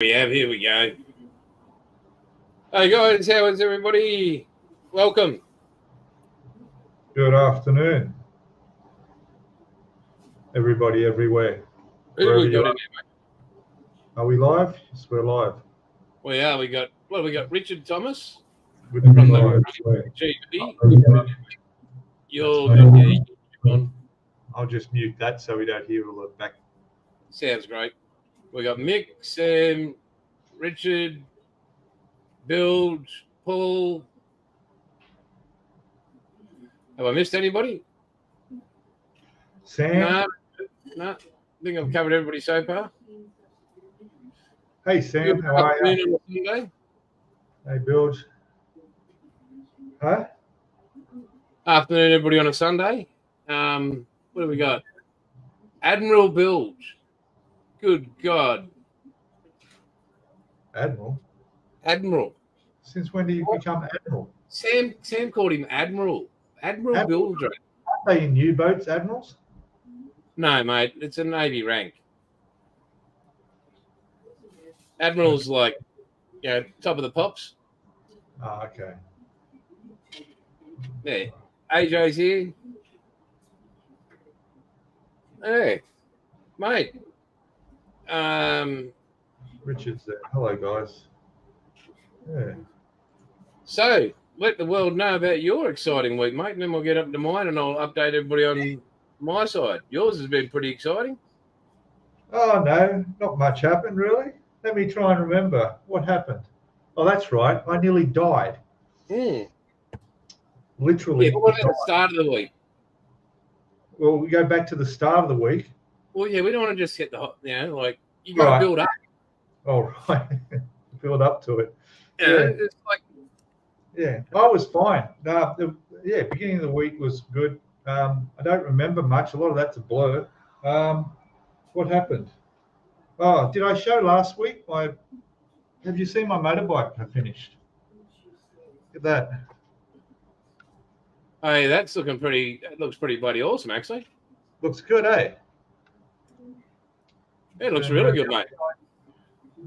Here we go. Hey guys, how is everybody? Welcome. Good afternoon, everybody everywhere. Who have we got in here, mate? Are we live? Yes, we're live. We are. We got Richard Thomas Good from to the be GB. You're good. Yeah, I'll just mute that so we don't hear all the back. sounds great. We got Mick, Sam, Richard, Bill, Paul. Have I missed anybody? Sam? No. I think I've covered everybody so far. Hey, Sam. How are you? Sunday. Hey, Bill. Huh? Afternoon, everybody on a Sunday. What do we got? Admiral Bilge. Good God. Admiral? Since when do you become Admiral? Sam called him Admiral. Admiral Bilge. Aren't they in U-boats, Admirals? No, mate. It's a Navy rank. Admiral's like, top of the pops. Oh, okay. Yeah. AJ's here. Hey, mate. Richard's there. Hello, guys. Yeah. So, let the world know about your exciting week, mate, and then we'll get up to mine and I'll update everybody on my side. Yours has been pretty exciting. Oh, no, not much happened, really. Let me try and remember what happened. Oh, that's right. I nearly died. Literally. Yeah, what about the start of the week? Well, we go back to the start of the week. Well, yeah, we don't want to just hit the, you got to build up. Oh, right. Build up to it. It's like. Yeah, I was fine. Beginning of the week was good. I don't remember much. A lot of that's a blur. What happened? Oh, did I show last week? Have you seen my motorbike I finished? Look at that. Hey, that's looking pretty. It looks pretty bloody awesome, actually. Looks good, eh? It looks really good, mate.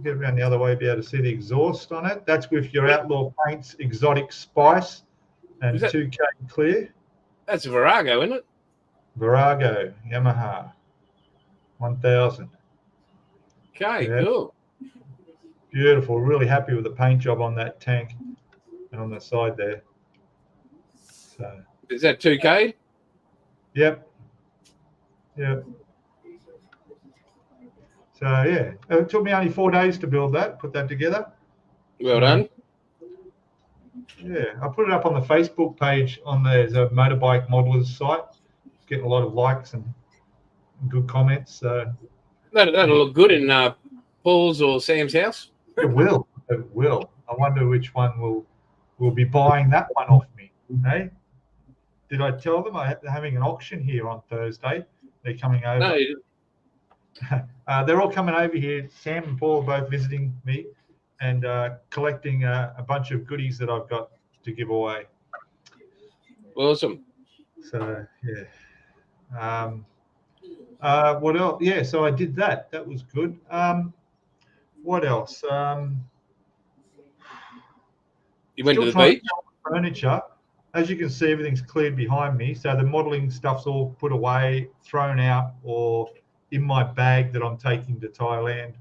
Get around the other way, be able to see the exhaust on it. That's with your Outlaw Paints Exotic Spice and 2K Clear. That's a Virago, isn't it? Virago, Yamaha, 1000. Okay, cool. Beautiful. Really happy with the paint job on that tank and on the side there. So. Is that 2K? Yep. So, yeah, it took me only 4 days to build that, put that together. Well done. Yeah, I put it up on the Facebook page on there's a motorbike modelers site. It's getting a lot of likes and good comments. So that'll look good in Paul's or Sam's house. It will. I wonder which one will be buying that one off me. Hey, did I tell them they're having an auction here on Thursday? They're coming over. No, you didn't. They're all coming over here. Sam and Paul are both visiting me and collecting a bunch of goodies that I've got to give away. Awesome. So, yeah. What else? Yeah, so I did that. That was good. What else? You went to the beach? Furniture. As you can see, everything's cleared behind me. So the modelling stuff's all put away, thrown out, or in my bag that I'm taking to Thailand,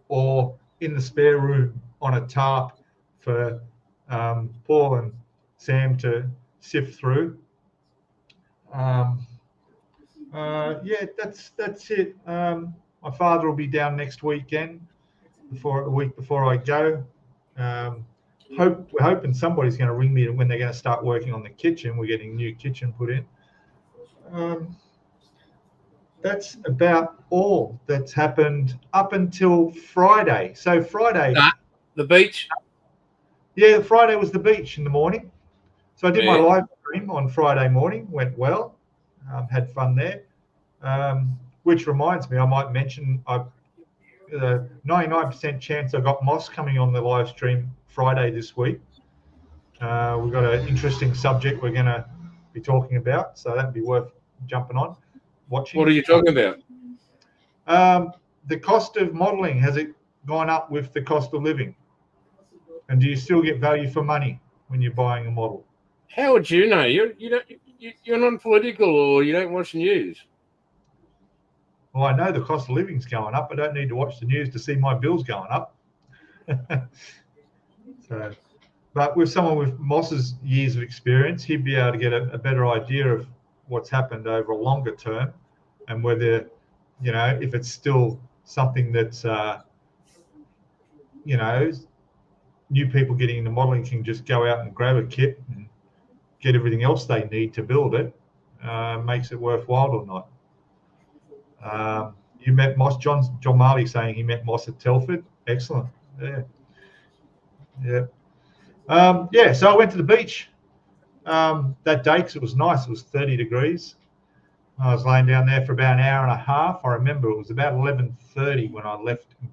or in the spare room on a tarp for Paul and Sam to sift through. That's it. My father will be down next weekend, the week before I go. We're hoping somebody's going to ring me when they're going to start working on the kitchen. We're getting a new kitchen put in. That's about all that's happened up until Friday. So Friday. The beach? Yeah, Friday was the beach in the morning. So I did my live stream on Friday morning. Went well. Had fun there. Which reminds me, I might mention I've 99% chance I got Moss coming on the live stream Friday this week. We've got an interesting subject we're going to be talking about, so that'd be worth jumping on, watching. What are you talking about? The cost of modelling, has it gone up with the cost of living? And do you still get value for money when you're buying a model? How would you know? You're non-political, or you don't watch the news. Well, I know the cost of living's going up. I don't need to watch the news to see my bills going up. So, but with someone with Moss's years of experience, he'd be able to get a better idea of what's happened over a longer term, and whether, if it's still something that's, new people getting into modeling can just go out and grab a kit and get everything else they need to build it, makes it worthwhile or not. You met Moss, John Marley saying he met Moss at Telford. Excellent. Yeah. So I went to the beach that day because it was nice. It was 30 degrees. I was laying down there for about an hour and a half. I remember it was about 11:30 when I left and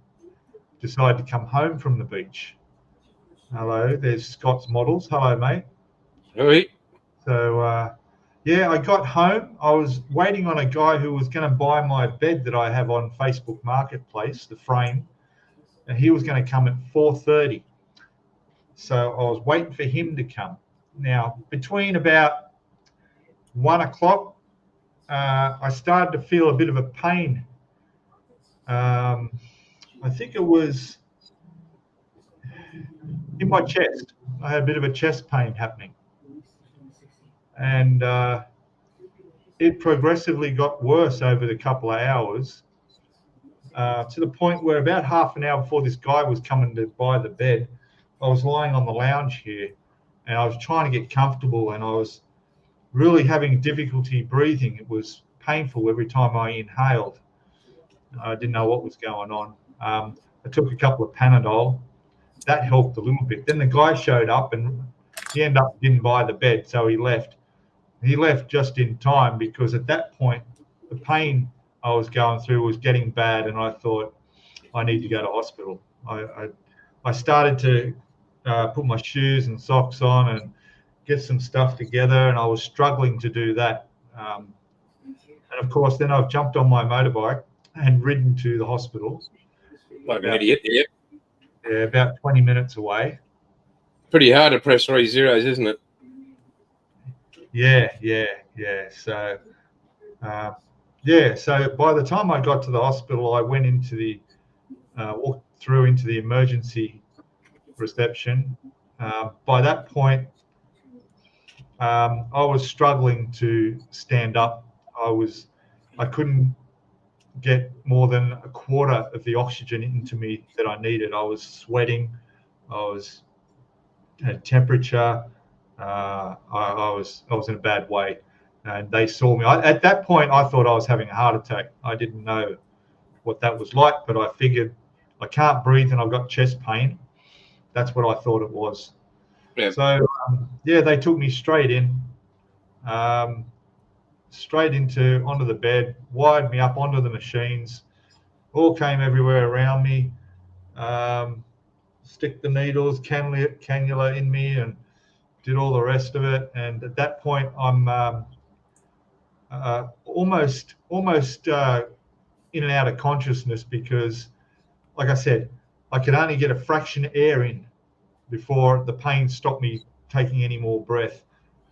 decided to come home from the beach. Hello, there's Scott's Models. Hello, mate. Right. So, I got home. I was waiting on a guy who was going to buy my bed that I have on Facebook Marketplace, the frame, and he was going to come at 4:30. So I was waiting for him to come. Now, between about 1 o'clock, I started to feel a bit of a pain. I think it was in my chest. I had a bit of a chest pain happening. And it progressively got worse over the couple of hours, to the point where about half an hour before this guy was coming to buy the bed, I was lying on the lounge here, and I was trying to get comfortable, and I was really having difficulty breathing. It was painful every time I inhaled. I didn't know what was going on. I took a couple of Panadol. That helped a little bit. Then the guy showed up, and he ended up didn't buy the bed, so he left. He left just in time, because at that point, the pain I was going through was getting bad, and I thought, I need to go to hospital. I started to put my shoes and socks on and get some stuff together, and I was struggling to do that. And of course, then I've jumped on my motorbike and ridden to the hospital. Like an idiot, yeah. Yeah, about 20 minutes away. Pretty hard to press 3 zeros, isn't it? Yeah. So, so by the time I got to the hospital, I went into walked through into the emergency reception. By that point, I was struggling to stand up. I couldn't get more than a quarter of the oxygen into me that I needed. I was sweating. I had temperature. I was in a bad way, and they saw me. At that point, I thought I was having a heart attack. I didn't know what that was like, but I figured I can't breathe and I've got chest pain. That's what I thought it was. Yeah. So they took me straight in, onto the bed, wired me up onto the machines, all came everywhere around me, stick the needles, cannula in me, and did all the rest of it. And at that point, I'm almost in and out of consciousness, because, like I said, I could only get a fraction of air in before the pain stopped me taking any more breath.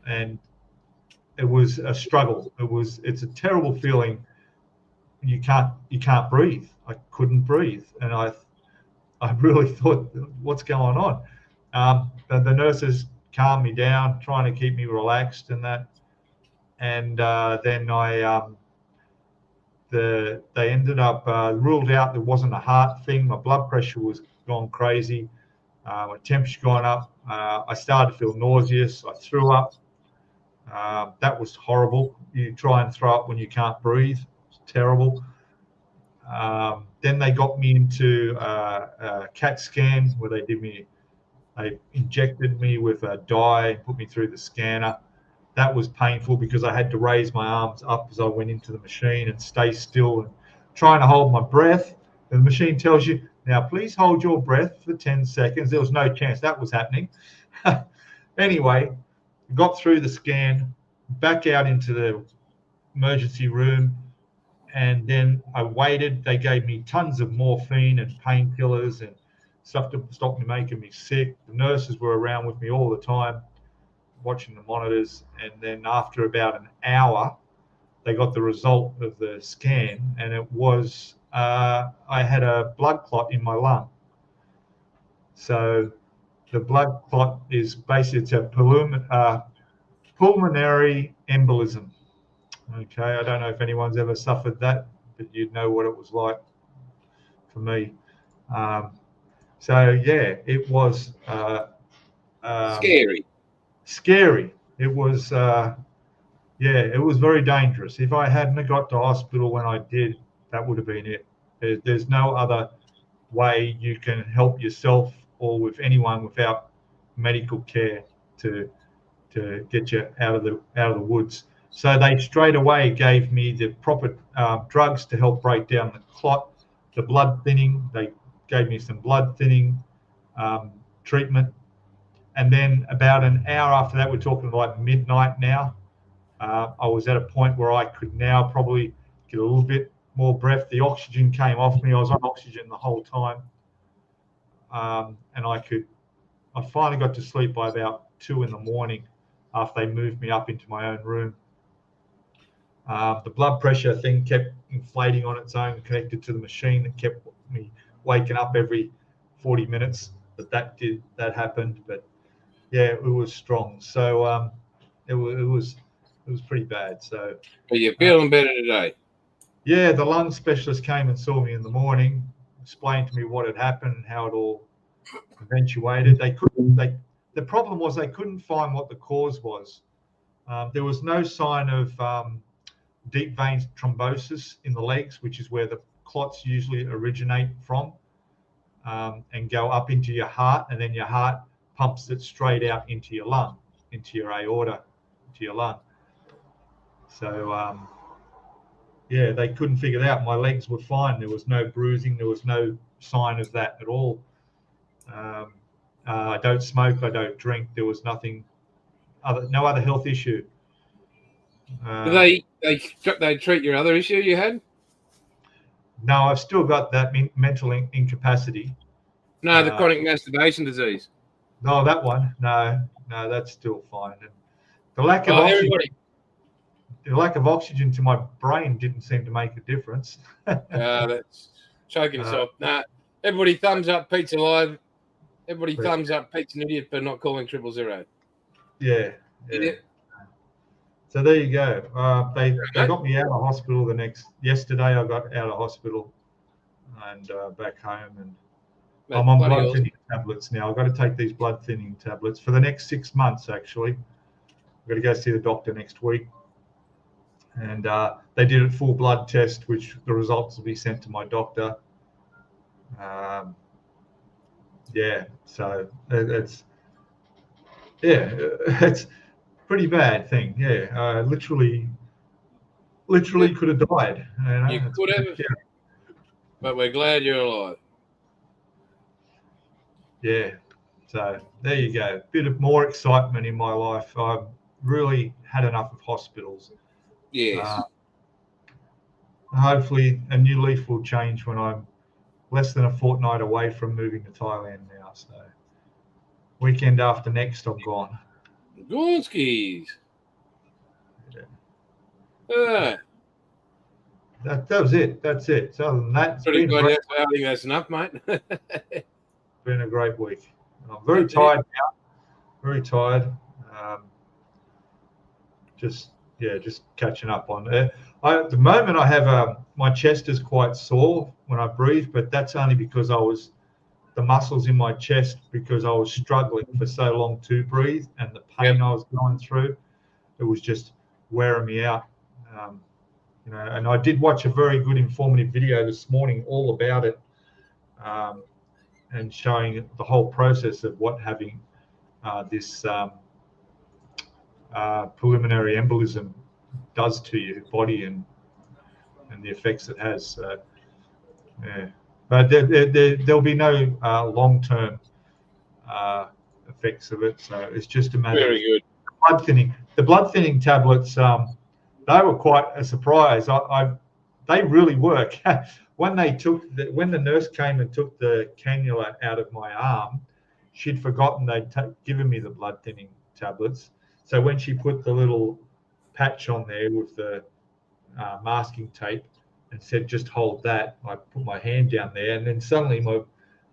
And it was a struggle. It's a terrible feeling. You can't breathe. I couldn't breathe, and I really thought, what's going on? The nurses calmed me down, trying to keep me relaxed and that. And then they ended up ruled out there wasn't a heart thing. My blood pressure was gone crazy. My temperature gone up. I started to feel nauseous. I threw up. That was horrible. You try and throw up when you can't breathe. It's terrible. Then they got me into a CAT scan where they injected me with a dye, put me through the scanner. That was painful because I had to raise my arms up as I went into the machine and stay still and trying to hold my breath. And the machine tells you, now please hold your breath for 10 seconds. There was no chance that was happening. Anyway, got through the scan, back out into the emergency room, And then I waited. They gave me tons of morphine and painkillers and stuff to stop me making me sick. The nurses were around with me all the time, watching the monitors. And then after about an hour, they got the result of the scan, and it was I had a blood clot in my lung. So the blood clot is basically it's a pulmonary embolism. Okay, I don't know if anyone's ever suffered that, but you'd know what it was like for me. So yeah, it was Scary. scary. It was it was very dangerous. If I hadn't got to hospital when I did, that would have been it. There's no other way you can help yourself or with anyone without medical care to get you out of the woods. So they straight away gave me the proper drugs to help break down the clot, the blood thinning. They gave me some blood thinning treatment. And then about an hour after that, we're talking like midnight now, I was at a point where I could now probably get a little bit more breath. The oxygen came off me. I was on oxygen the whole time. And I finally got to sleep by about 2 a.m. after they moved me up into my own room. The blood pressure thing kept inflating on its own, connected to the machine. It kept me waking up every 40 minutes. That happened, but yeah, it was strong. So it was pretty bad. So Are you feeling better today? Yeah, the lung specialist came and saw me in the morning, explained to me what had happened and how it all eventuated. The problem was they couldn't find what the cause was. There was no sign of deep vein thrombosis in the legs, which is where the clots usually originate from, and go up into your heart, and then your heart pumps it straight out into your lung, into your aorta, into your lung. So they couldn't figure it out. My legs were fine. There was no bruising. There was no sign of that at all. I don't smoke. I don't drink. There was no other health issue. Do they treat your other issue you had? No, I've still got that mental incapacity. No, the chronic masturbation disease. No, that one. No, that's still fine. And the lack of oxygen to my brain didn't seem to make a difference. That's choking yourself. Nah, everybody thumbs up Pete's alive. Everybody thumbs up Pete's an idiot for not calling 000. Yeah. So there you go. They got me out of hospital yesterday. I got out of hospital and back home, and I'm on blood thinning tablets now. I've got to take these blood thinning tablets for the next 6 months, actually. I've got to go see the doctor next week. And they did a full blood test, which the results will be sent to my doctor. So it's pretty bad thing. Yeah, literally could have died. You could have, but we're glad you're alive. Yeah, so there you go. A bit of more excitement in my life. I've really had enough of hospitals. Yes. Hopefully a new leaf will change when I'm less than a fortnight away from moving to Thailand now. So weekend after next, I'm gone. Gorskis. Yeah. That was it. That's it. So other than that, it's pretty good. I think that's enough, mate. Been a great week. I'm very tired now. Very tired. Just catching up on it. At the moment, I have my chest is quite sore when I breathe, but that's only because the muscles in my chest, because I was struggling for so long to breathe, and the pain I was going through, it was just wearing me out. And I did watch a very good informative video this morning all about it, and showing the whole process of what having this pulmonary embolism does to your body and the effects it has. So, but there'll be no long-term effects of it. So it's just a matter Very good. Blood thinning. The blood thinning tablets, they were quite a surprise. they really work. When the nurse came and took the cannula out of my arm, she'd forgotten they'd given me the blood thinning tablets. So when she put the little patch on there with the masking tape and said, just hold that, I put my hand down there, and then suddenly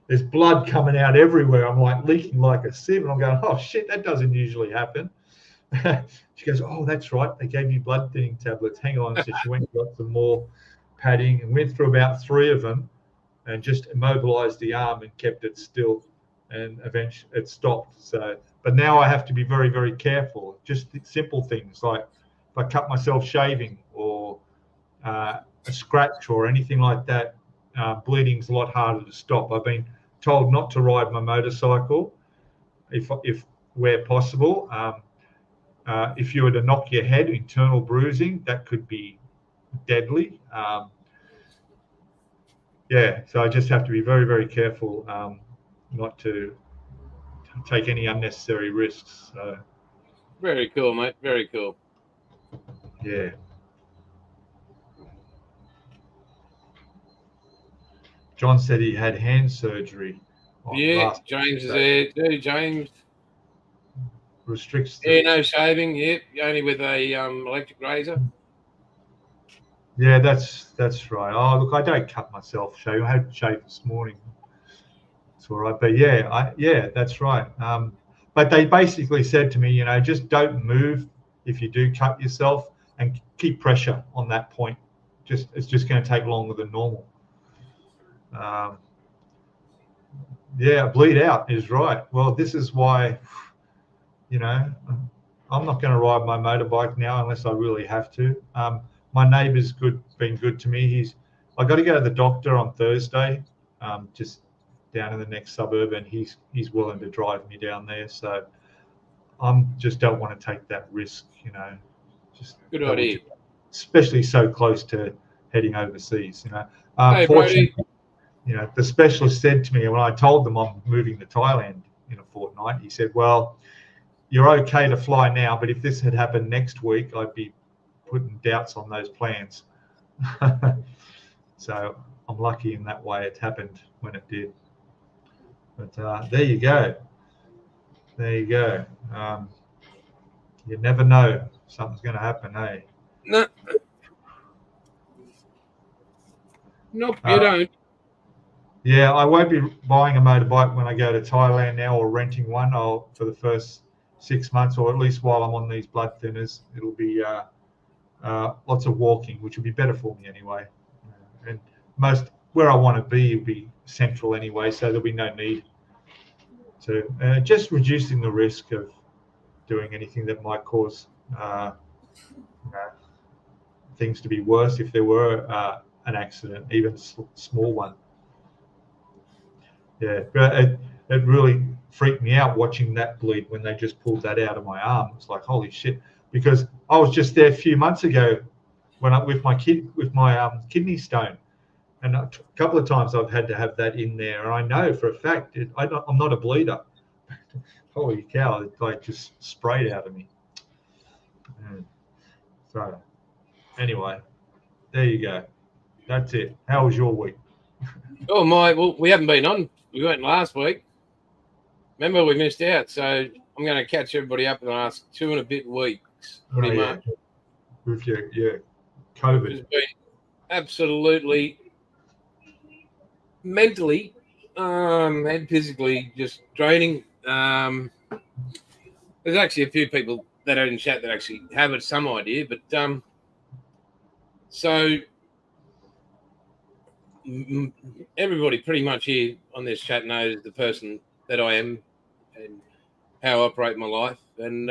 there's blood coming out everywhere. I'm like leaking like a sieve, and I'm going, oh shit, that doesn't usually happen. She goes, oh, that's right, they gave you blood thinning tablets. Hang on. So she went and got some more padding and went through about 3 of them and just immobilized the arm and kept it still, and eventually it stopped. So, but now I have to be very, very careful. Just simple things like if I cut myself shaving or a scratch or anything like that, bleeding's a lot harder to stop. I've been told not to ride my motorcycle if where possible. If you were to knock your head, internal bruising, that could be deadly. So I just have to be very, very careful not to take any unnecessary risks. So, Very cool, mate. Very cool. Yeah. John said he had hand surgery. Yeah, James is there too. James restricts. No shaving. Yep, only with a electric razor. Yeah, that's right. Oh, look, I don't cut myself shaving. I had to shave this morning. It's all right. But yeah, that's right. But they basically said to me, just don't move if you do cut yourself, and keep pressure on that point. It's just going to take longer than normal. Bleed out is right. Well, this is why, I'm not going to ride my motorbike now unless I really have to. My neighbour's been good to me. I got to go to the doctor on Thursday, just down in the next suburb, and he's willing to drive me down there. So just don't want to take that risk, Just good idea, especially so close to heading overseas. Hey, fortunately, the specialist said to me when I told them I'm moving to Thailand in a fortnight, he said, well, you're okay to fly now, but if this had happened next week, I'd be putting doubts on those plans. So I'm lucky in that way it happened when it did. But there you go. There you go. You never know. Something's going to happen, eh? No. Nope, you don't. Yeah, I won't be buying a motorbike when I go to Thailand now, or renting one. For the first 6 months, or at least while I'm on these blood thinners, it'll be lots of walking, which will be better for me anyway. And where I want to be will be central anyway, so there'll be no need to just reducing the risk of doing anything that might cause things to be worse if there were an accident, even a small one. Yeah, but it really freaked me out watching that bleed when they just pulled that out of my arm. It's like, holy shit, because I was just there a few months ago with my kidney stone, and a couple of times I've had to have that in there, and I know for a fact I'm not a bleeder. Holy cow, it like just sprayed out of me. So anyway, there you go. That's it. How was your week? Oh my! Well, we haven't been on. We went last week. Remember, we missed out. So I'm going to catch everybody up in the last 2 and a bit weeks, pretty much. With your COVID. It's been absolutely mentally and physically just draining. There's actually a few people that are in chat that actually have some idea, but so everybody pretty much here on this chat knows the person that I am and how I operate my life. And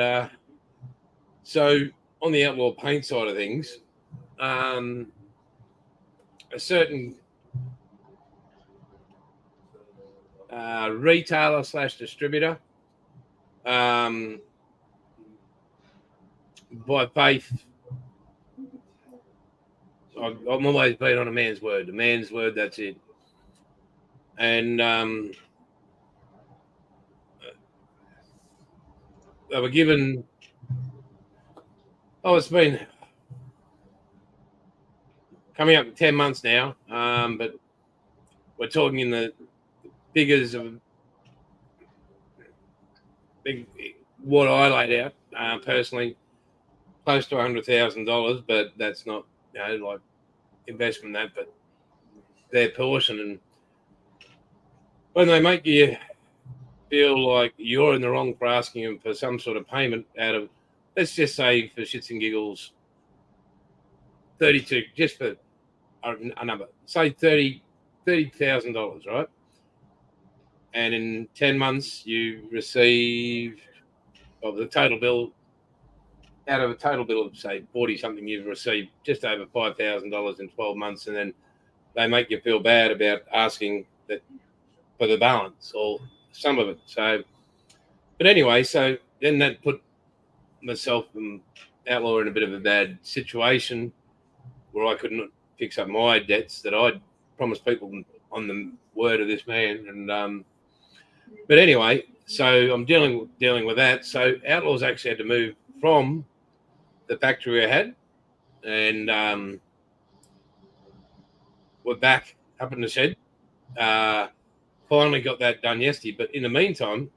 so on the outlaw paint side of things, a certain retailer / distributor, by faith, I've always been on a man's word. A man's word, that's it. And they were given. Oh, it's been coming up to 10 months now, but we're talking in the figures of what I laid out personally, close to $100,000, but that's not, like investment that, but their portion. And when they make you feel like you're in the wrong for asking them for some sort of payment out of, let's just say for shits and giggles, 32, just for a number, say $30,000, right? And in 10 months, you receive, of the total bill, out of a total bill of, say, 40 something, you've received just over $5,000 in 12 months. And then they make you feel bad about asking that for the balance or some of it. So, but anyway, so then that put myself and Outlaw in a bit of a bad situation where I couldn't fix up my debts that I'd promised people on the word of this man. And but anyway, so I'm dealing with that. So Outlaws actually had to move from the factory I had, and we're back up in the shed. Finally got that done yesterday, but in the meantime,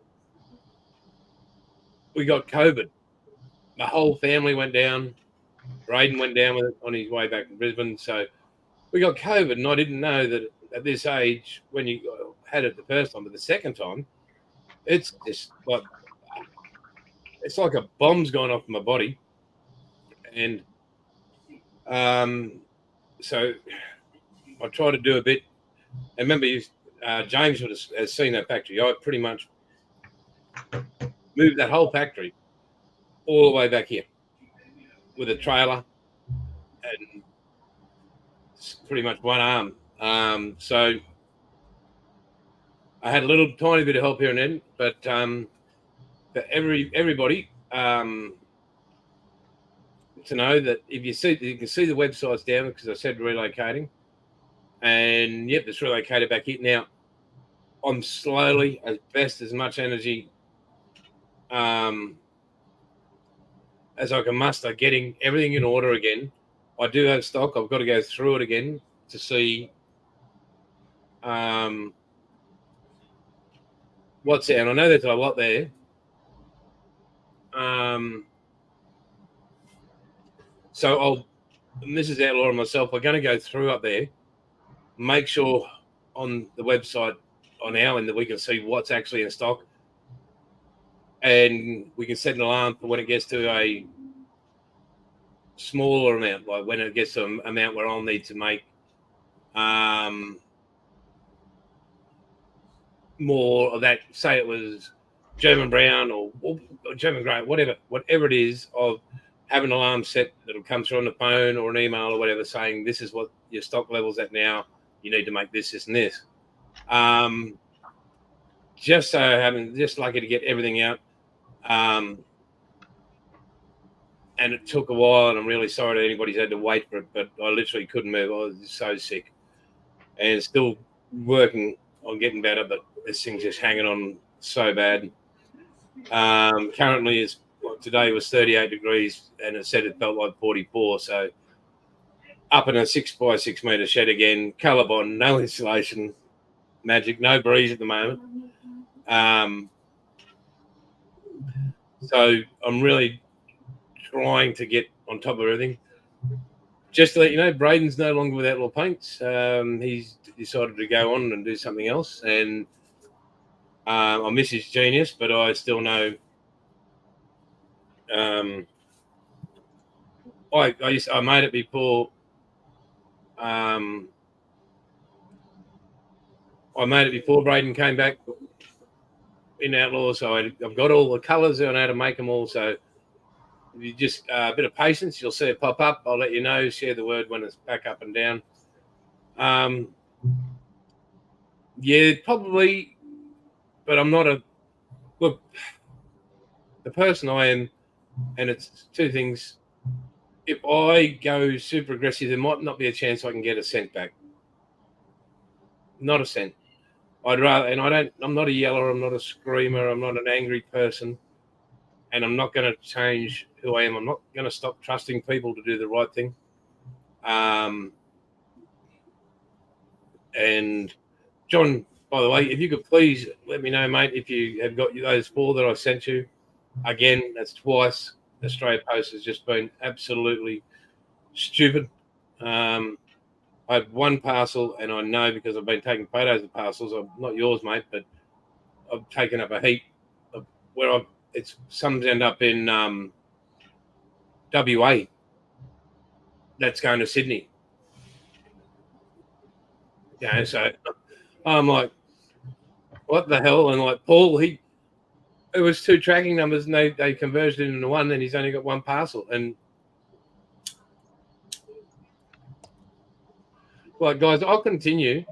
we got COVID. The whole family went down. Braden went down with it on his way back to Brisbane. So we got COVID, and I didn't know that at this age, when you had it the first time, but the second time, it's just like a bomb's gone off my body. And so I try to do a bit. And remember, James has seen that factory. I pretty much moved that whole factory all the way back here with a trailer and pretty much one arm. So I had a little tiny bit of help here and then, but for everybody to know that if you can see the websites down, because I said relocating, and yep, it's relocated back here now. I'm slowly, as much energy as I can muster, getting everything in order again. I do have stock. I've got to go through it again to see what's there. And I know there's a lot there. So and this is Outlaw and myself, we're going to go through up there, make sure on the website on our end that we can see what's actually in stock, and we can set an alarm for when it gets to a smaller amount, like when it gets to an amount where I'll need to make more of that, say it was German Brown or German Grey, whatever it is, of have an alarm set that'll come through on the phone or an email or whatever saying this is what your stock level's at now. You need to make this, and this. Just so having just lucky to get everything out. And it took a while, and I'm really sorry to anybody who's had to wait for it, but I literally couldn't move. I was so sick and still working on getting better, but this thing's just hanging on so bad. Currently, today was 38 degrees, and it said it felt like 44. So up in a 6x6 metre shed again, Colorbond, no insulation, magic, no breeze at the moment. So I'm really trying to get on top of everything. Just to let you know, Braden's no longer with Outlaw Paints. He's decided to go on and do something else, and I miss his genius, but I still know. I made it before. I made it before Braden came back in Outlaw, so I've got all the colours. I know how to make them all. So if you just a bit of patience, you'll see it pop up. I'll let you know. Share the word when it's back up and down. Yeah, probably, but I'm not look. The person I am, and it's two things. If I go super aggressive, there might not be a chance I can get a cent back. Not a cent. I'd rather, and I'm not a yeller, I'm not a screamer, I'm not an angry person, and I'm not going to change who I am. I'm not going to stop trusting people to do the right thing. And John, by the way, if you could please let me know, mate, if you have got those 4 that I sent you. Again, that's twice. Australia Post has just been absolutely stupid. I had 1 parcel, and I know because I've been taking photos of parcels. Not yours, mate, but I've taken up a heap of where some end up in WA. That's going to Sydney. Yeah, so I'm like, what the hell? And like Paul, it was 2 tracking numbers, and they converged it into 1, and he's only got 1 parcel. And well, guys, I'll continue.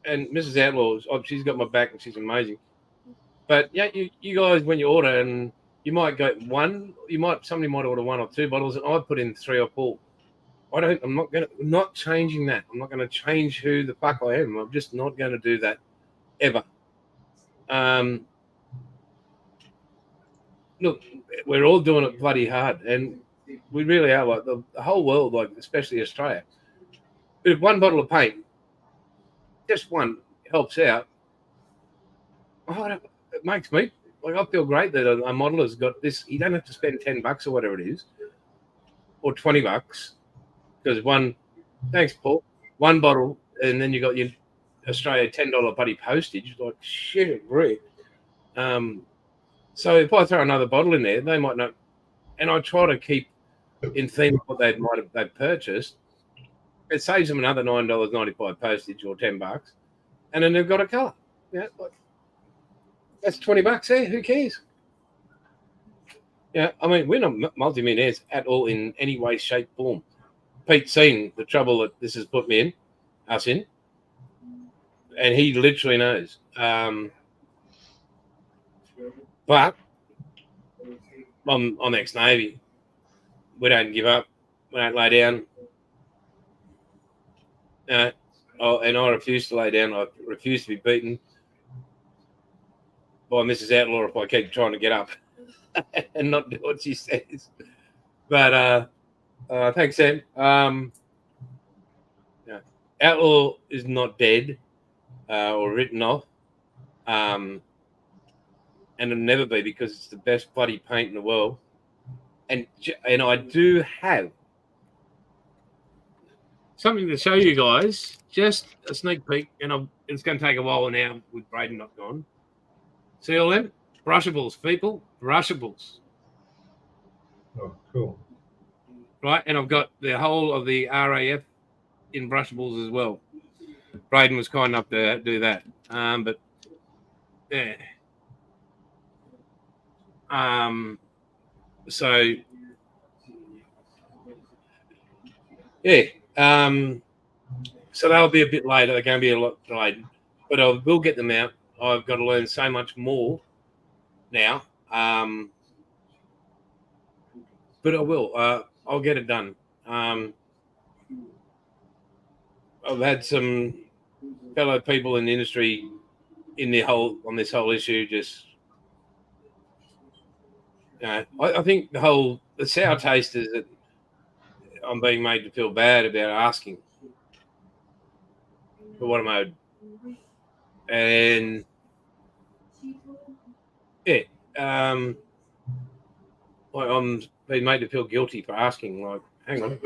And Mrs. Outlaw, she's got my back, and she's amazing. But yeah, you guys, when you order, and you might go somebody might order 1 or 2 bottles, and I put in 3 or 4. I'm not changing that. I'm not going to change who the fuck I am. I'm just not going to do that ever. Look, we're all doing it bloody hard, and we really are. Like the whole world, like especially Australia. But if 1 bottle of paint, just 1, helps out, it makes me like I feel great that a modeler's got this. You don't have to spend $10 or whatever it is, or $20, because 1. Thanks, Paul. 1 bottle, and then you got your Australia $10 bloody postage. Like shit, really. So if I throw another bottle in there, they might not. And I try to keep in theme of what they've purchased. It saves them another $9.95 postage or $10, and then they've got a colour. Yeah, like, that's $20 there. Who cares? Yeah, I mean, we're not multi-millionaires at all in any way, shape, form. Pete's seen the trouble that this has put us in, and he literally knows. But I'm ex-Navy. We don't give up. We don't lay down. And I refuse to lay down. I refuse to be beaten by Mrs. Outlaw if I keep trying to get up and not do what she says. But thanks, Sam. Outlaw is not dead or written off. And it'll never be, because it's the best bloody paint in the world. And I do have something to show you guys, just a sneak peek, and it's going to take a while now with Braden not gone. See all them? Brushables, people, brushables. Oh, cool. Right, and I've got the whole of the RAF in brushables as well. Braden was kind enough to do that. But yeah. So yeah. So they'll be a bit later. They're going to be a lot delayed, but I will get them out. I've got to learn so much more now. But I will. I'll get it done. I've had some fellow people in the industry on this whole issue. Just, I think the sour taste is that I'm being made to feel bad about asking for what I'm owed, and yeah, I'm being made to feel guilty for asking. Like, hang on.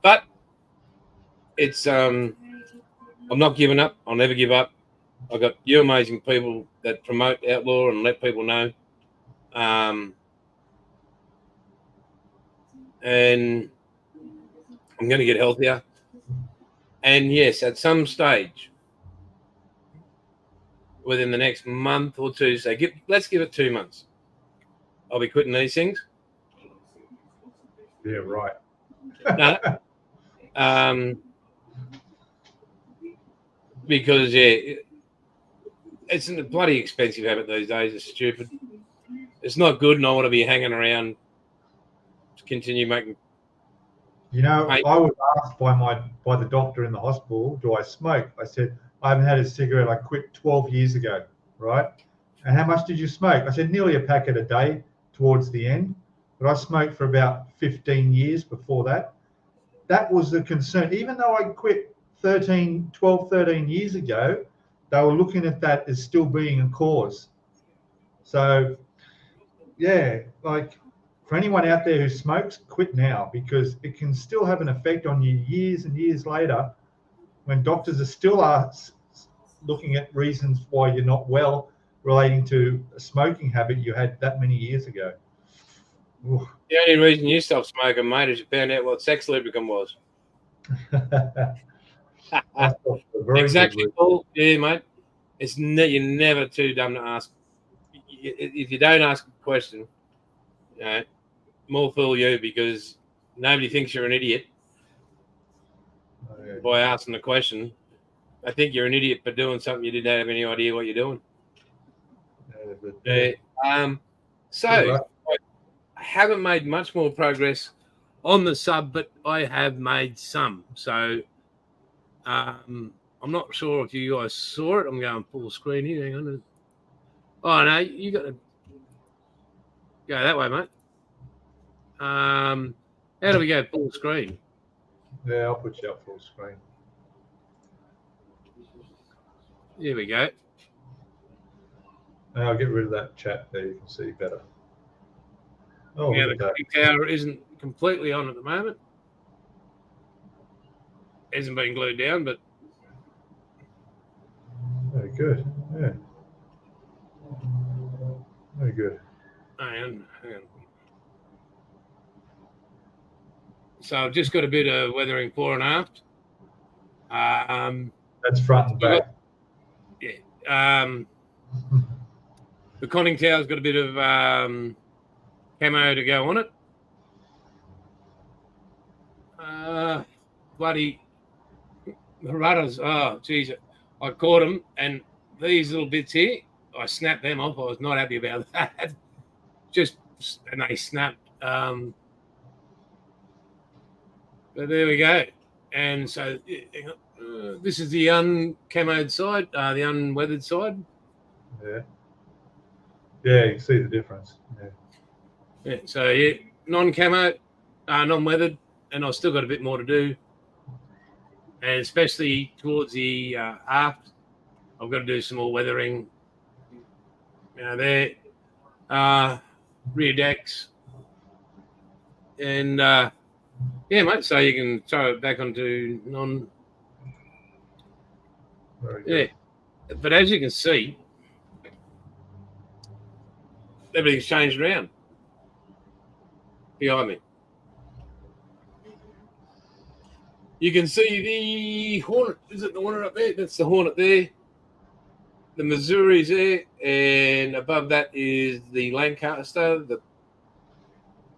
But it's I'm not giving up. I'll never give up. I've got you amazing people that promote Outlaw and let people know. And I'm going to get healthier. And yes, at some stage within the next month or two, let's give it 2 months, I'll be quitting these things. Yeah, right. No. Because it's a bloody expensive habit these days. It's stupid. It's not good, and I want to be hanging around to continue making. I was asked by the doctor in the hospital, do I smoke? I said, I haven't had a cigarette. I quit 12 years ago, right? And how much did you smoke? I said, nearly a packet a day towards the end. But I smoked for about 15 years before that. that was the concern. Even though I quit 12, 13 years ago, they were looking at that as still being a cause. So, yeah, like for anyone out there who smokes, quit now, because it can still have an effect on you years and years later when doctors are still looking at reasons why you're not well relating to a smoking habit you had that many years ago. Ooh. The only reason you stopped smoking, mate, is you found out what sex lubricant was. Exactly, Paul. Yeah, mate. You're never too dumb to ask. If you don't ask a question, you know, more fool you, because nobody thinks you're an idiot by asking the question. I think you're an idiot for doing something you didn't have any idea what you're doing. So I haven't made much more progress on the sub, but I have made some. So I'm not sure if you guys saw it. I'm going full screen here. Hang on. Oh no, you got to go that way, mate. How do we go full screen? Yeah, I'll put you up full screen. There we go. I'll get rid of that chat there. You can see better. Oh, yeah, the tower isn't completely on at the moment. Hasn't been glued down, but very good. Yeah, very good. Hang on. So I've just got a bit of weathering fore and aft. That's front and back. Yeah. The conning tower's got a bit of camo to go on it. Bloody the rudders. Oh, geez. I caught them, and these little bits here, I snapped them off. I was not happy about that. And they snapped. But there we go. And so this is the uncamoed side, the unweathered side. Yeah. Yeah, you can see the difference. Yeah. So yeah, non-camo, non-weathered, and I've still got a bit more to do. And especially towards the aft, I've got to do some more weathering. There, rear decks, and yeah, mate. So you can throw it back onto non. Very good. Yeah, but as you can see, everything's changed around behind me. You can see the Hornet. Is it the Hornet up there? That's the Hornet there. The Missouri's there, and above that is the Lancaster, the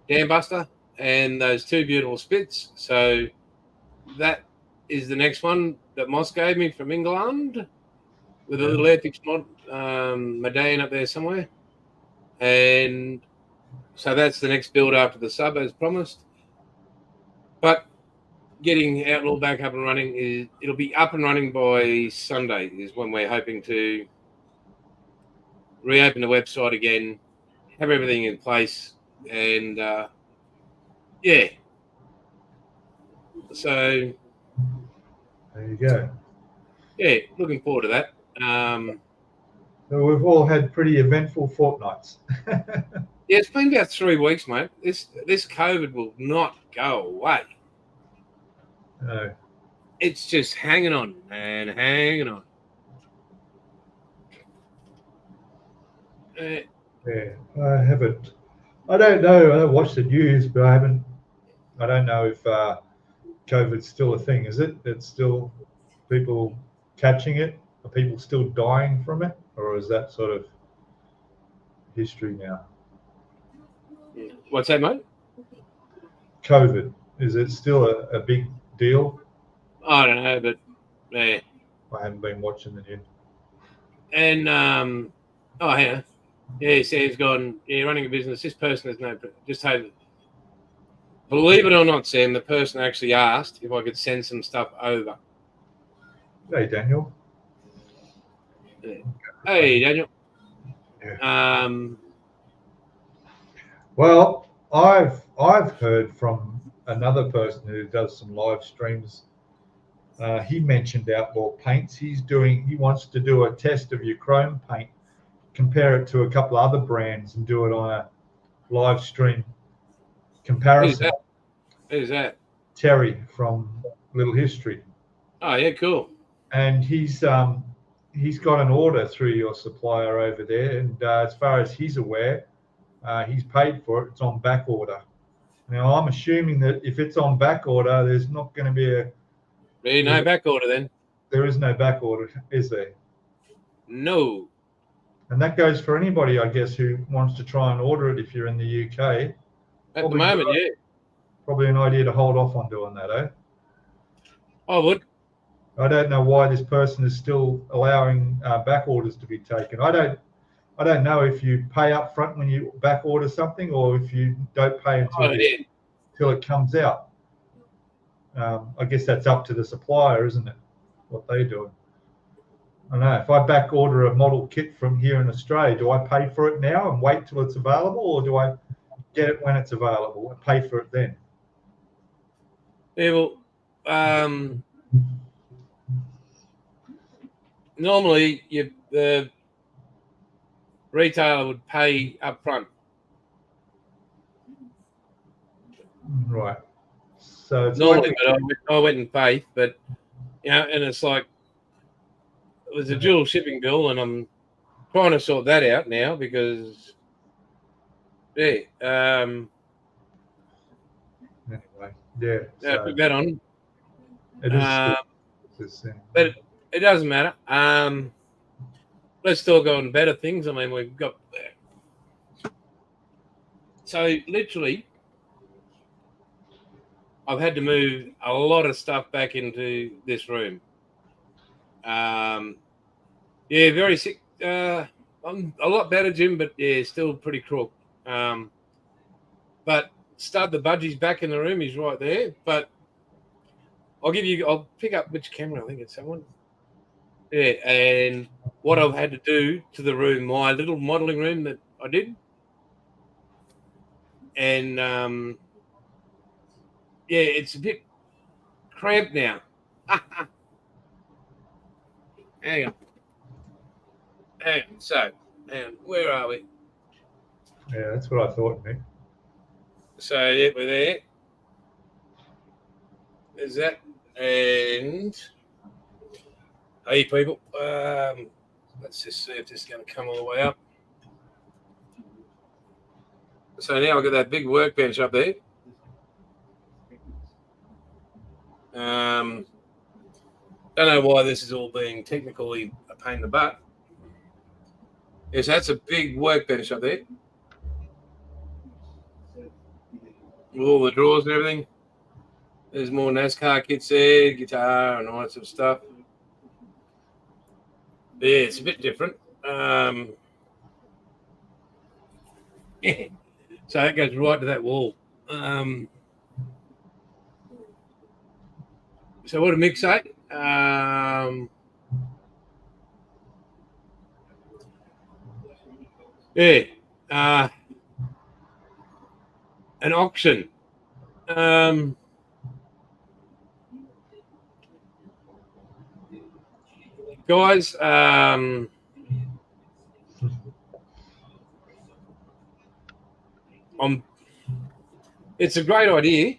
Dambuster, and those two beautiful Spits. So that is the next one that Moss gave me from England, with a little Ethics medallion up there somewhere. And so that's the next build after the sub, as promised. But getting Outlaw back up and running, it'll be up and running by Sunday is when we're hoping to reopen the website again, have everything in place, and yeah. So there you go. Yeah, looking forward to that. So we've all had pretty eventful fortnights. Yeah, it's been about 3 weeks, mate. This COVID will not go away. No. It's just hanging on and hanging on. Yeah, I haven't. I don't know. I don't watch the news, but I don't know if COVID's still a thing. Is it? It's still people catching it? Are people still dying from it? Or is that sort of history now? What's that, mate? COVID. Is it still a big deal? I don't know, but yeah. I haven't been watching the news. And oh yeah, yeah. Sam's gone. Yeah, running a business. This person has no. Just hope. Believe it or not, Sam, the person actually asked if I could send some stuff over. Hey, Daniel. Yeah. Hey, Daniel. Yeah. Well, I've heard from another person who does some live streams. He mentioned Outlaw Paints. He wants to do a test of your chrome paint, compare it to a couple of other brands, and do it on a live stream comparison. Who's that? Terry from Little History. Oh yeah, cool. And he's got an order through your supplier over there, and as far as he's aware, he's paid for it. It's on back order. Now I'm assuming that if it's on back order, there's not going to be no back order then. There is no back order, is there? No. And that goes for anybody, I guess, who wants to try and order it if you're in the UK. At the moment, yeah. Probably an idea to hold off on doing that, eh? I would. I don't know why this person is still allowing back orders to be taken. I don't know if you pay up front when you back order something, or if you don't pay until it comes out. I guess that's up to the supplier, isn't it? What they do. I know. If I back order a model kit from here in Australia, do I pay for it now and wait till it's available, or do I get it when it's available and pay for it then? Yeah, well, normally the retailer would pay up front. Right. So it's normally, but I went and paid, but and it's like it was a dual shipping bill, and I'm trying to sort that out now because anyway, so put that on. It is. But it doesn't matter. Let's talk on better things. I mean, we've got so literally, I've had to move a lot of stuff back into this room. Very sick. I'm a lot better, Jim, but still pretty crook. But start the budgies back in the room. He's right there. But I'll pick up which camera. I think it's that one. Yeah, and what I've had to do to the room, my little modelling room that I did, and it's a bit cramped now. Hang on. So, where are we? Yeah, that's what I thought, Nick. So, yeah, we're there. There's that. And, hey, people. Let's just see if this is going to come all the way up. So now I've got that big workbench up there. Don't know why this is all being technically a pain in the butt. Yes, that's a big workbench up there. With all the drawers and everything. There's more NASCAR kits there, guitar and all that sort of stuff. Yeah, it's a bit different. So that goes right to that wall. So what did Mick say? An auction. Guys, it's a great idea.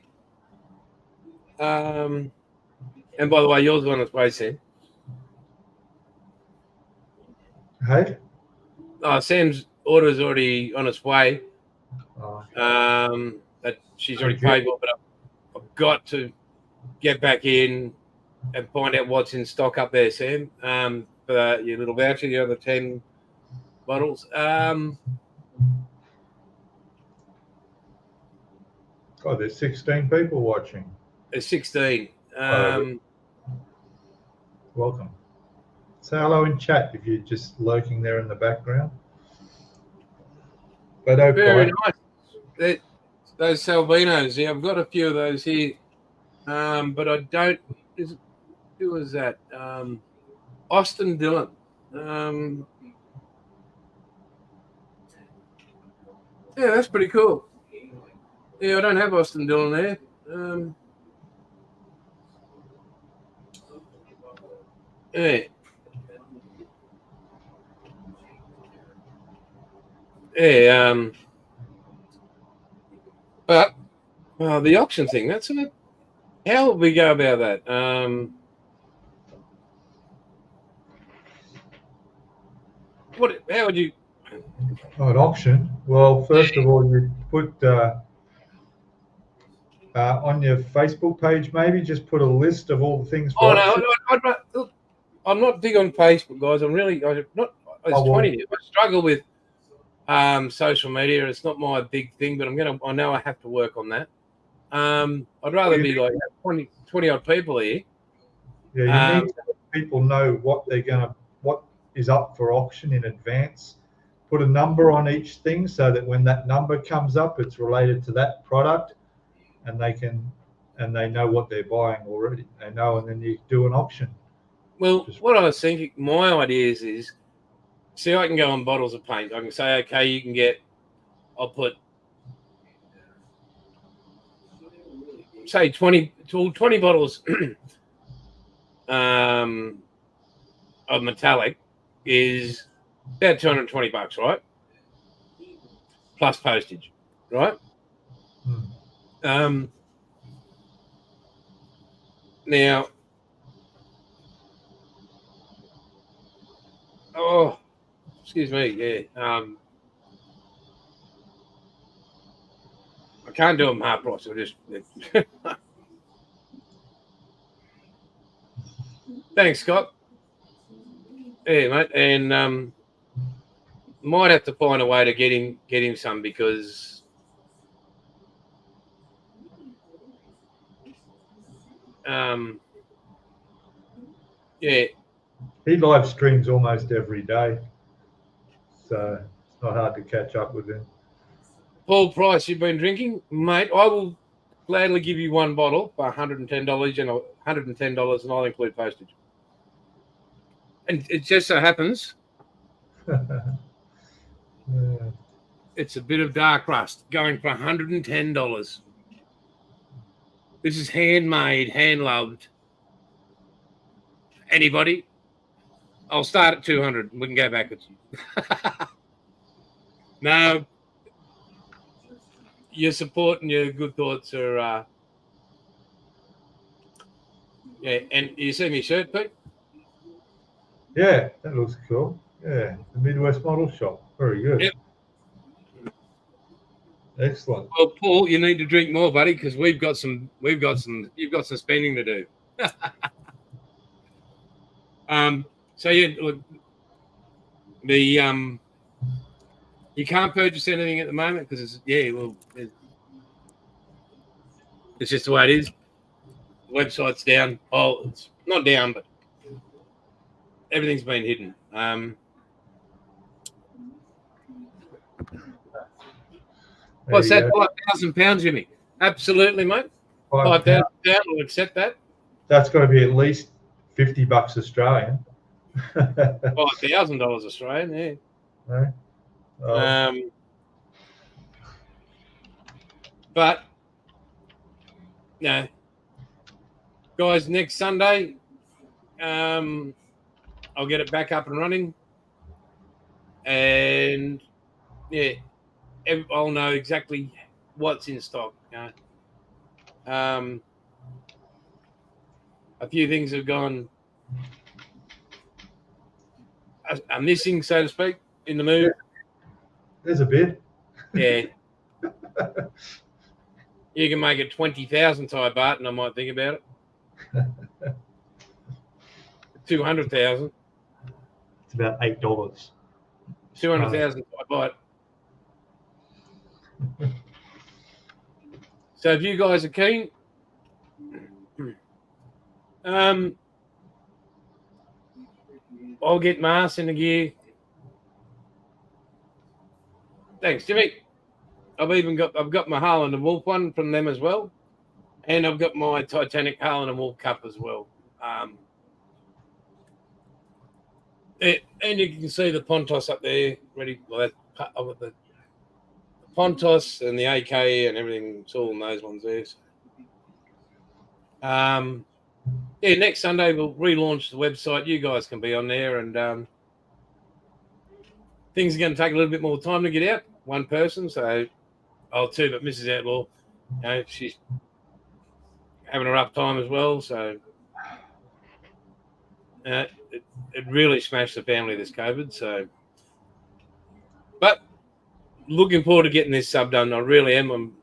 And by the way, yours is on its way, Sam. Hey? Sam's order is already on its way. Oh. That she's already paid for, but I've got to get back in and find out what's in stock up there, Sam. For your little voucher, the other 10 bottles. God, there's 16 people watching. There's 16. Welcome. Say hello in chat if you're just lurking there in the background. But okay. Very nice. Those Salvinos, yeah, I've got a few of those here. But I don't. Who was that? Austin Dillon. Yeah, that's pretty cool. Yeah, I don't have Austin Dillon there. Yeah. Yeah. But the auction thing, that's it. How would we go about that? How would you? At auction, well, first of all, you put on your Facebook page, maybe just put a list of all the things for Oh no, auction. look, I'm not big on Facebook, guys. I'm not. It's Oh, well, 20. I struggle with social media. It's not my big thing, but I know I have to work on that. I'd rather be like 20 odd people here. Yeah, you need to let people know what is up for auction in advance. Put a number on each thing so that when that number comes up, it's related to that product, and they know what they're buying already. They know, and then you do an auction. Well, what I was thinking, my idea is, see, I can go on bottles of paint. I can say, okay, you can get. I'll put, say, 20 bottles of metallic is about $220, right? Plus postage, right? Now, oh, excuse me, yeah. I can't do them half price. I'll just. Thanks, Scott. Yeah, mate, and might have to find a way to get him some because yeah, He live streams almost every day, so it's not hard to catch up with him. Paul Price, you've been drinking, mate. I will gladly give you one bottle for $110 and $110, and I'll include postage. And it just so happens it's a bit of dark rust going for $110. This is handmade, hand loved. Anybody? I'll start at 200 and we can go backwards. No, your support and your good thoughts are yeah. And you see me shirt, Pete? Yeah, that looks cool. Yeah, the Midwest Model Shop. Very good. Yep. Excellent. Well, Paul, you need to drink more, buddy, because you've got some spending to do. So yeah, look, the you can't purchase anything at the moment because it's just the way it is. The website's down. Oh, it's not down, but everything's been hidden. What's that? £5,000, Jimmy? Absolutely, mate. £5,000. We'll accept that. That's got to be at least $50 Australian. $5,000 Australian, yeah. No? But no, guys, next Sunday, I'll get it back up and running, and yeah, I'll know exactly what's in stock. A few things have gone are missing, so to speak, in the move. There's a bit. Yeah. You can make it 20,000 Thai baht, and I might think about it. 200,000. It's about $8. 200,000 Thai baht. So if you guys are keen, I'll get Mars in the gear. Thanks, Jimmy. I've got my Harlan and Wolf one from them as well, and I've got my Titanic Harlan and Wolf cup as well. And you can see the Pontos up there ready. Well, I've got the Pontos and the AK and everything. It's all in those ones there. So. Yeah, next Sunday we'll relaunch the website. You guys can be on there, and things are going to take a little bit more time to get out. One person, so I'll too, but Mrs. Outlaw, she's having a rough time as well. So it really smashed the family, this COVID. So, but looking forward to getting this sub done. I really am.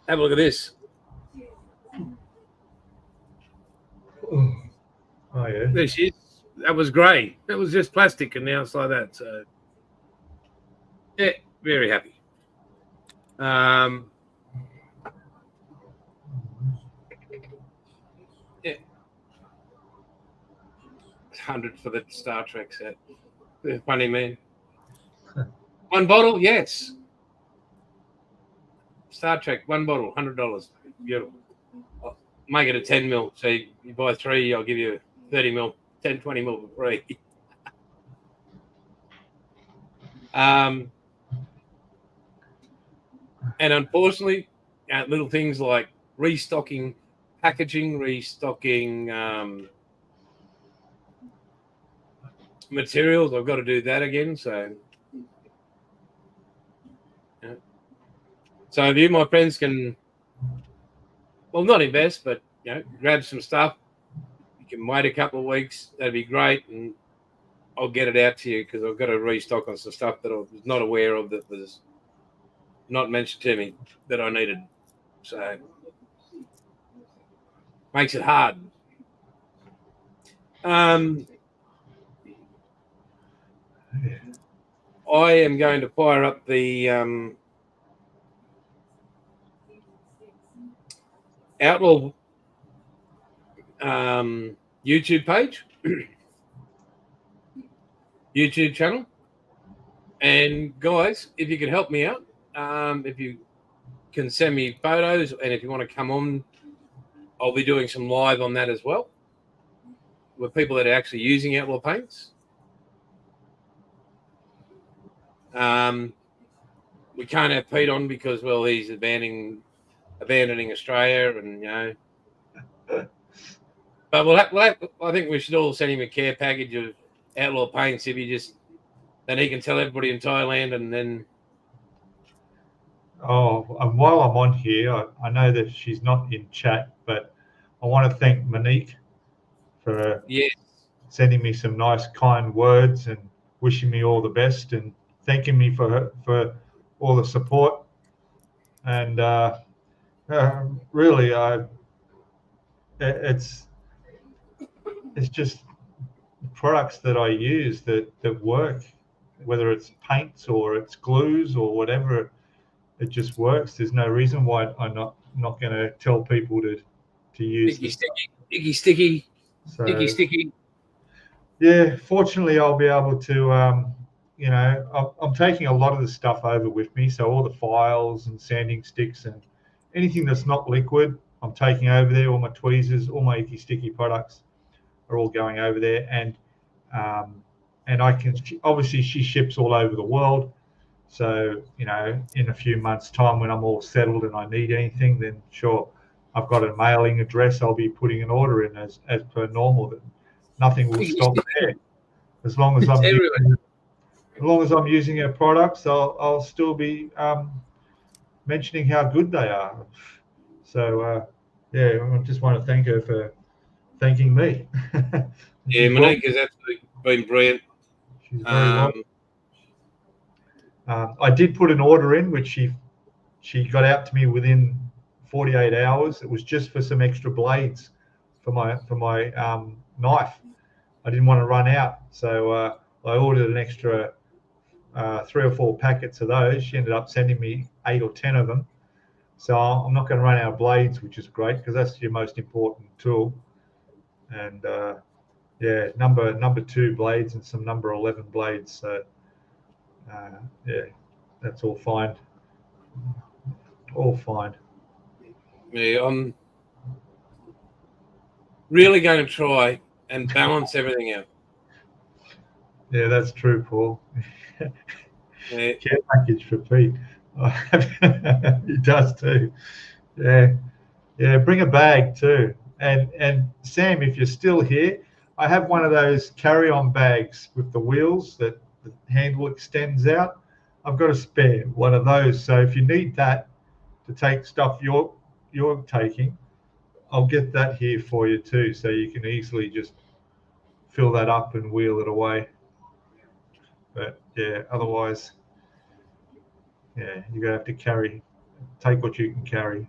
Have a look at this. Oh yeah. There she is. That was grey. That was just plastic, and now it's like that. So yeah, very happy. Yeah. 100 for the Star Trek set. Funny man. One bottle, yes. Star Trek, one bottle, $100. Beautiful. I'll make it a 10 mil. So you buy 3, I'll give you 30 mil, 10, 20 mil for free. And unfortunately, little things like restocking packaging, restocking materials, I've got to do that again. So, yeah. So if you, my friends, can, well, not invest, but grab some stuff. You can wait a couple of weeks. That'd be great, and I'll get it out to you because I've got to restock on some stuff that I was not aware of, that was not mentioned to me that I needed. So makes it hard. I am going to fire up the Outlaw YouTube page, YouTube channel. And guys, if you could help me out, if you can send me photos, and if you want to come on, I'll be doing some live on that as well with people that are actually using Outlaw paints. We can't have Pete on because, well, he's abandoning Australia, and but I think we should all send him a care package of Outlaw paints if then he can tell everybody in Thailand, and then. Oh, and while I'm on here, I know that she's not in chat, but I want to thank Monique for sending me some nice, kind words and wishing me all the best and thanking me for all the support. And really, it's just products that I use that work, whether it's paints or it's glues or whatever. It just works. There's no reason why I'm not going to tell people to use Icky sticky. Yeah, fortunately, I'll be able to. I'm taking a lot of the stuff over with me, so all the files and sanding sticks and anything that's not liquid, I'm taking over there. All my tweezers, all my icky sticky products are all going over there, and I can obviously she ships all over the world. So, in a few months' time when I'm all settled and I need anything, then sure, I've got a mailing address. I'll be putting an order in as per normal. That nothing will stop there. As long as I'm using her products, I'll still be mentioning how good they are. So, I just want to thank her for thanking me. Yeah, Monique has absolutely been brilliant. She's very welcome. I did put an order in, which she got out to me within 48 hours. It was just for some extra blades for my knife. I didn't want to run out, so I ordered an extra 3 or 4 packets of those. She ended up sending me 8 or 10 of them. So I'm not going to run out of blades, which is great because that's your most important tool. And number 2 blades and some number 11 blades. So that's all fine. All fine. Yeah, I'm really going to try and balance everything out. Yeah, that's true, Paul. Yeah. Care package for Pete. He does too. Yeah. Bring a bag too, And Sam, if you're still here, I have one of those carry-on bags with the wheels that the handle extends out. I've got a spare one of those. So if you need that to take stuff you're taking, I'll get that here for you too. So you can easily just fill that up and wheel it away. But yeah, otherwise, yeah, you're gonna have to take what you can carry.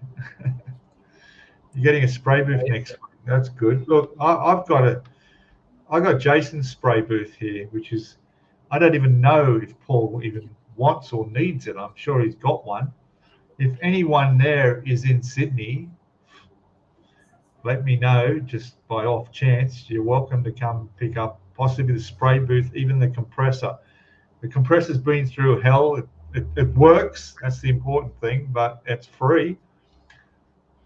You're getting a spray booth next week. That's good. Look, I got Jason's spray booth here, which is, I don't even know if Paul even wants or needs it. I'm sure he's got one. If anyone there is in Sydney, let me know just by off chance. You're welcome to come pick up possibly the spray booth, even the compressor. The compressor's been through hell. It works. That's the important thing, but it's free.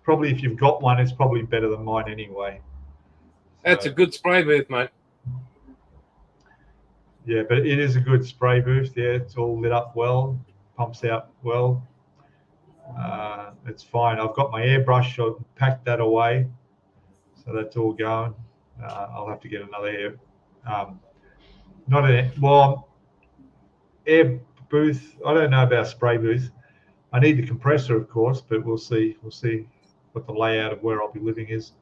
Probably if you've got one, it's probably better than mine anyway. That's a good spray booth, mate. Yeah, but it is a good spray booth. Yeah, it's all lit up well, pumps out well. It's fine. I've got my airbrush. I've packed that away, so that's all going. I'll have to get another air booth. I don't know about spray booth. I need the compressor, of course, but we'll see. We'll see what the layout of where I'll be living is.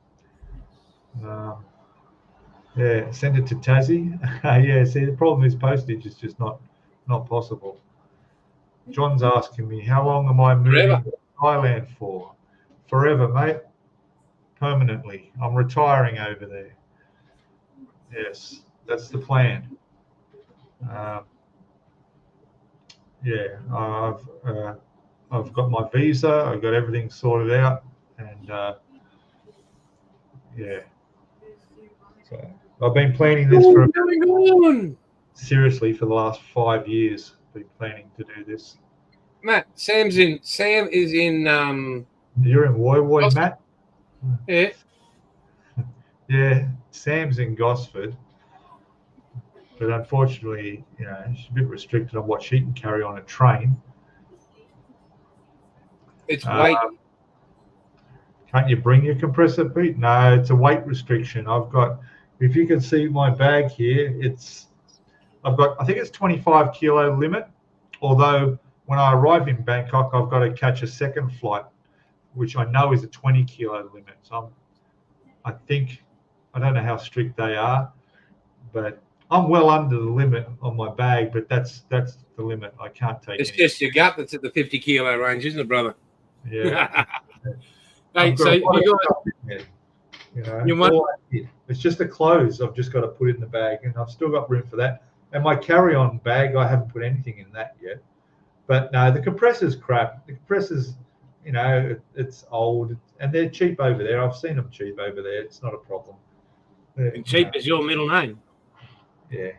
Yeah, send it to Tassie. Yeah, see, the problem is postage is just not possible. John's asking me, how long am I moving to Thailand for? Forever, mate. Permanently. I'm retiring over there. Yes, that's the plan. Yeah, I've got my visa. I've got everything sorted out, and yeah. So I've been planning this seriously for the last 5 years. Been planning to do this. Matt, Sam is in. You're in Woy Woy, Matt? Yeah. Yeah, Sam's in Gosford. But unfortunately, she's a bit restricted on what she can carry on a train. It's weight. Can't you bring your compressor, Pete? No, it's a weight restriction. If you can see my bag here, I think it's 25 kilo limit. Although when I arrive in Bangkok, I've got to catch a second flight, which I know is a 20 kilo limit. So I don't know how strict they are, but I'm well under the limit on my bag. But that's the limit. I can't take. It's just your gut that's at the 50 kilo range, isn't it, brother? Yeah. Hey, so it's just the clothes I've just got to put in the bag, and I've still got room for that. And my carry-on bag, I haven't put anything in that yet. But no, the compressor's crap. The compressor's, it's old, and they're cheap over there. I've seen them cheap over there. It's not a problem. And cheap is your middle name. Yeah,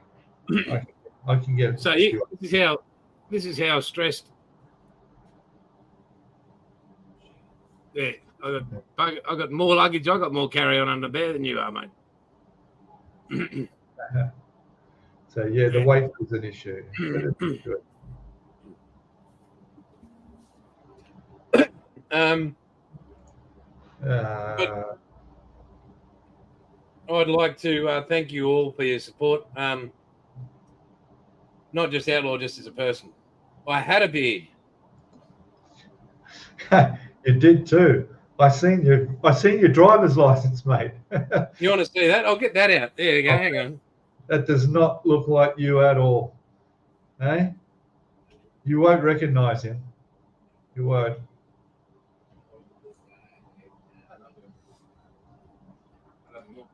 I can get it. So this is how stressed. Yeah, I got more luggage. I got more carry-on under there than you are, mate. So yeah, the weight is an issue. I'd like to thank you all for your support. Not just Outlaw, just as a person. I had a beard. You did too. I seen your driver's license, mate. You want to see that? I'll get that out. There you go. Okay. Hang on. That does not look like you at all. Eh? You won't recognize him. You won't.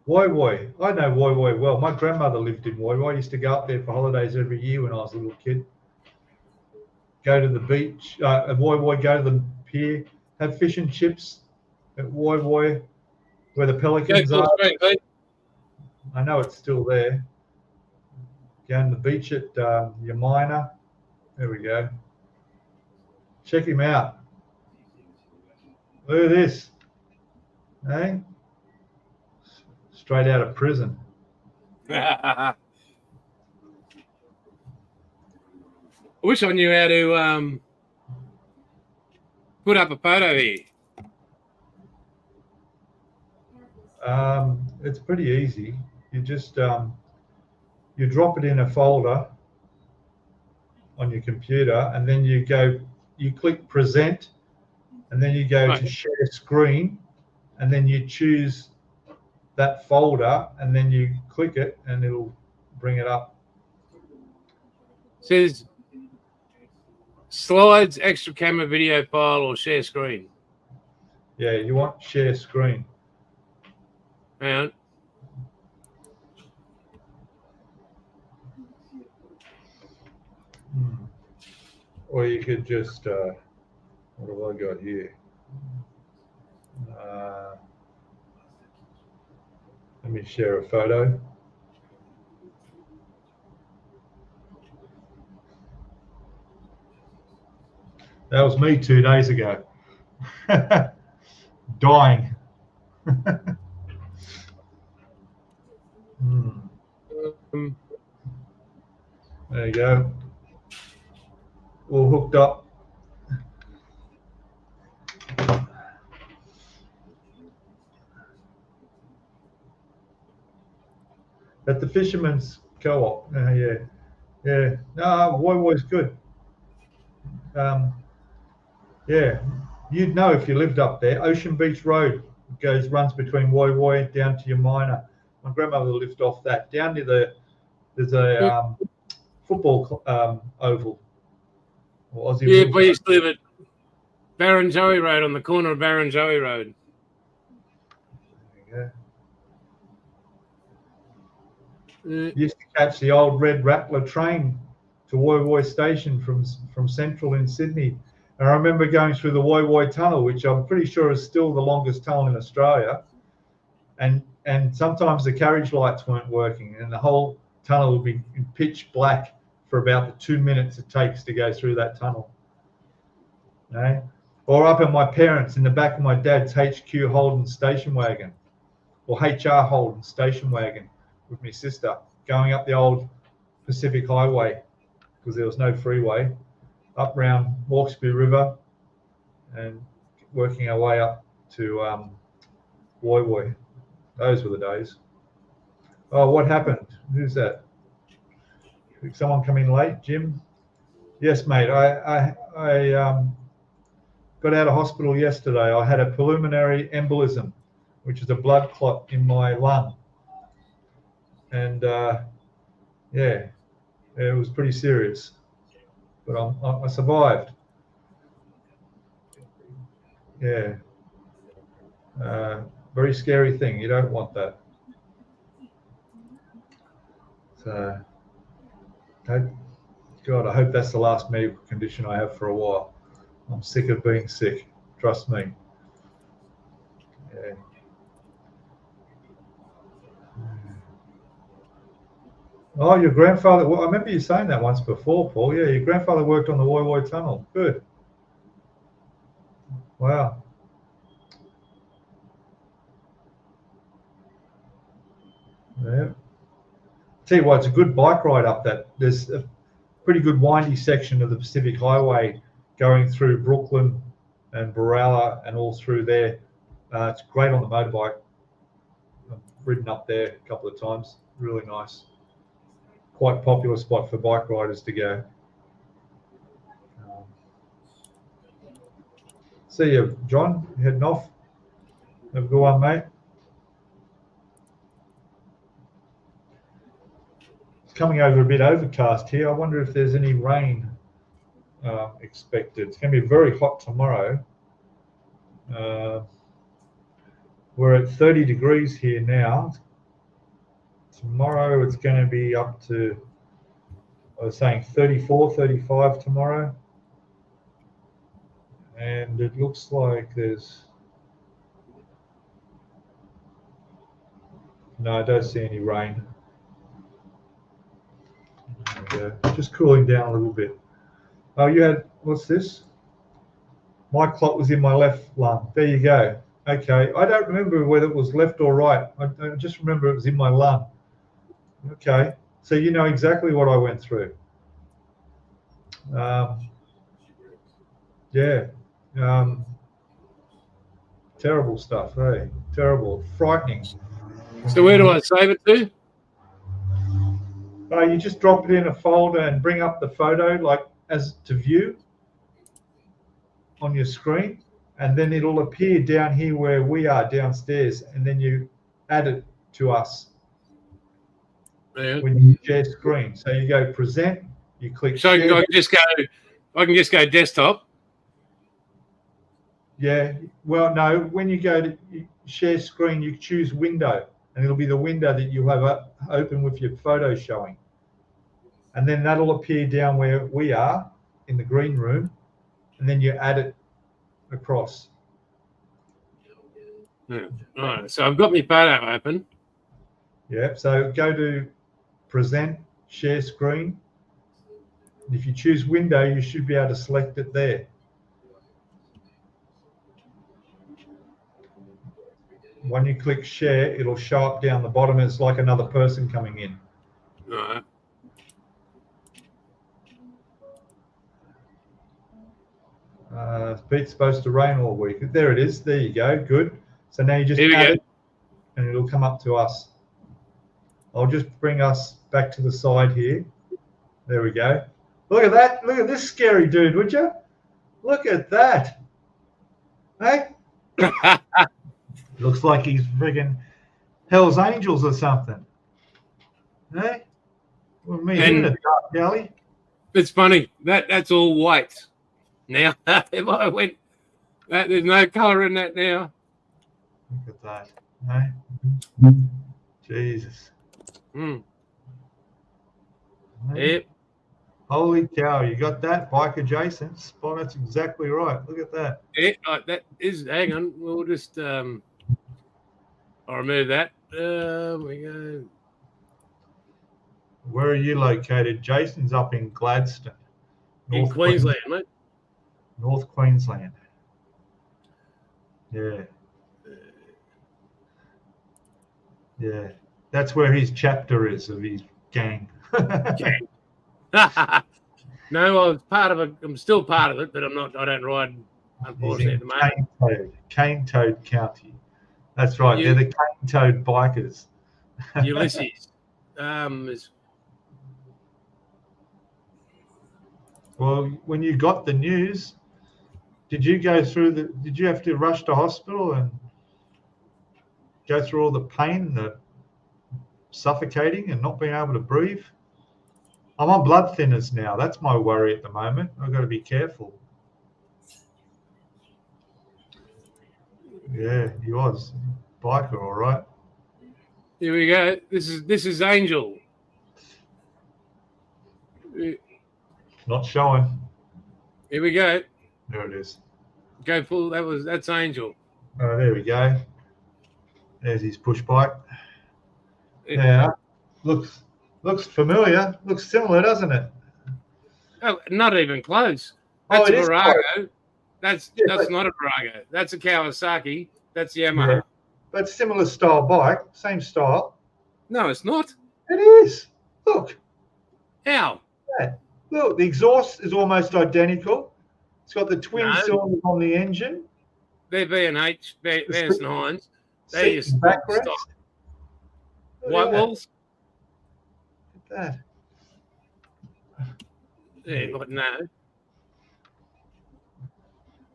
Woy Woy. I know Woy Woy well. My grandmother lived in Woy Woy. I used to go up there for holidays every year when I was a little kid. Go to the beach at Woy Woy, go to the pier, have fish and chips at Woy Woy, where the pelicans are. I know it's still there. Going to the beach at Yamina. There we go. Check him out. Look at this. Hey? Straight out of prison. I wish I knew how to put up a photo here. It's pretty easy. You just you drop it in a folder on your computer, and then you click present, and then you go to share screen, and then you choose that folder, and then you click it, and it'll bring it up. It says slides, extra camera, video file, or share screen. Yeah, you want share screen. Hang on. Or you could just, what have I got here? Let me share a photo. That was me 2 days ago. Dying. There you go. All hooked up. At the Fisherman's Co-op. Yeah. No, Woy Woy's good. Yeah, you'd know if you lived up there. Ocean Beach Road runs between Woy Woy down to your minor. My grandmother lived off that. Down near there's a football oval. Or Aussie. Yeah, we used to live at Barrenjoey Road, on the corner of Barrenjoey Road. There you go. Used to catch the old Red Rattler train to Woy Woy Station from Central in Sydney. And I remember going through the Woy Woy Tunnel, which I'm pretty sure is still the longest tunnel in Australia. And sometimes the carriage lights weren't working, and the whole tunnel would be in pitch black for about the 2 minutes it takes to go through that tunnel. Okay? Or up at my parents in the back of my dad's HQ Holden station wagon, or HR Holden station wagon with my sister, going up the old Pacific Highway because there was no freeway, up round Hawkesbury River and working our way up to Woy Woy. Those were the days. Oh, what happened? Who's that? Did someone come in late? Jim? Yes, mate. I got out of hospital yesterday. I had a pulmonary embolism, which is a blood clot in my lung. And yeah, it was pretty serious. But I survived. Yeah. Very scary thing. You don't want that. So, God, I hope that's the last medical condition I have for a while. I'm sick of being sick. Trust me. Yeah. Oh, your grandfather. Well, I remember you saying that once before, Paul. Yeah, your grandfather worked on the Woy Woy Tunnel. Good. Wow. Yeah. Tell you what, it's a good bike ride up that. There's a pretty good windy section of the Pacific Highway going through Brooklyn and Baralla and all through there. It's great on the motorbike. I've ridden up there a couple of times. Really nice. Quite popular spot for bike riders to go. See you, John. You heading off? Have a good one, mate. It's coming over a bit overcast here. I wonder if there's any rain expected. It's going to be very hot tomorrow. We're at 30 degrees here now. Tomorrow it's going to be up to, I was saying 34, 35 tomorrow. And it looks like there's, no, I don't see any rain. There we go. Just cooling down a little bit. Oh, you had, what's this? My clot was in my left lung. There you go. Okay. I don't remember whether it was left or right. I just remember it was in my lung. Okay. So you know exactly what I went through. Yeah. Tell Terrible stuff, eh? Terrible, frightening. So where do I save it to? You just drop it in a folder and bring up the photo like as to view on your screen, and then it'll appear down here where we are downstairs, and then you add it to us when you share screen. So you go present, you click So share. I can just go desktop. Yeah, well, no, when you go to share screen, you choose window, and it'll be the window that you have open with your photo showing. And then that'll appear down where we are in the green room, and then you add it across. Yeah. All right, so I've got my photo open. Yeah, so go to present, share screen. If you choose window, you should be able to select it there. When you click share, it'll show up down the bottom. It's like another person coming in. All right. It's supposed to rain all week. There it is. There you go. Good. So now you just add it, and it'll come up to us. I'll just bring us back to the side here. There we go. Look at that. Look at this scary dude, would you? Look at that. Hey? Looks like he's friggin' Hell's Angels or something. Hey? Well, me in a dark alley. It's funny. That's all white. Now, if I went, there's no colour in that now. Look at that. Hey? Jesus. Mm. Hey? Yep. Holy cow, you got that, Biker Jason? Spot, that's exactly right. Look at that. Yeah, that is, hang on, we'll just, I'll remove that. We go. Where are you located? Jason's up in Gladstone. In Queensland, mate. North Queensland. Yeah. Yeah. That's where his chapter is of his gang. Gang. No, I was part of it. I'm still part of it, but I'm not. I don't ride, unfortunately, at the moment. Cane Toad County. That's right. They're the Cane Toad bikers. Ulysses. Well, when you got the news, did you go through did you have to rush to hospital and go through all the pain, the suffocating and not being able to breathe? I'm on blood thinners now. That's my worry at the moment. I've got to be careful. Yeah, he was. Biker, all right. Here we go. This is Angel. Not showing. Here we go. There it is. Go full. That's Angel. Oh, there we go. There's his push bike. Yeah. Looks familiar. Looks similar, doesn't it? Oh, not even close. That's a Virago. Close. That's not a Virago. That's a Kawasaki. That's Yamaha. Yeah. But similar style bike, same style. No, it's not. It is. Look. How? Yeah. Look, the exhaust is almost identical. It's got the twin cylinders on the engine. They're B&H, Vance and Hines. They just backrest. White walls. Look at that. Yeah, but no.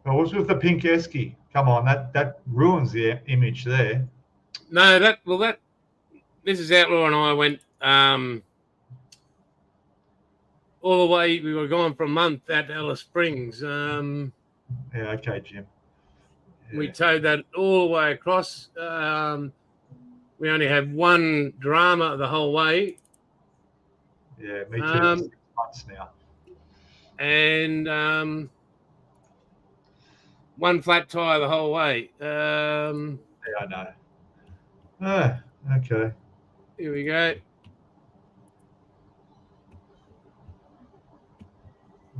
Oh, what's with the pink esky? Come on, that ruins the image there. No, this is Outlaw and I went all the way. We were gone for a month at Alice Springs. Yeah, okay, Jim. Yeah. We towed that all the way across. We only had one drama the whole way. Yeah, me too. 6 months now. And one flat tire the whole way. Yeah, I know. Okay. Here we go.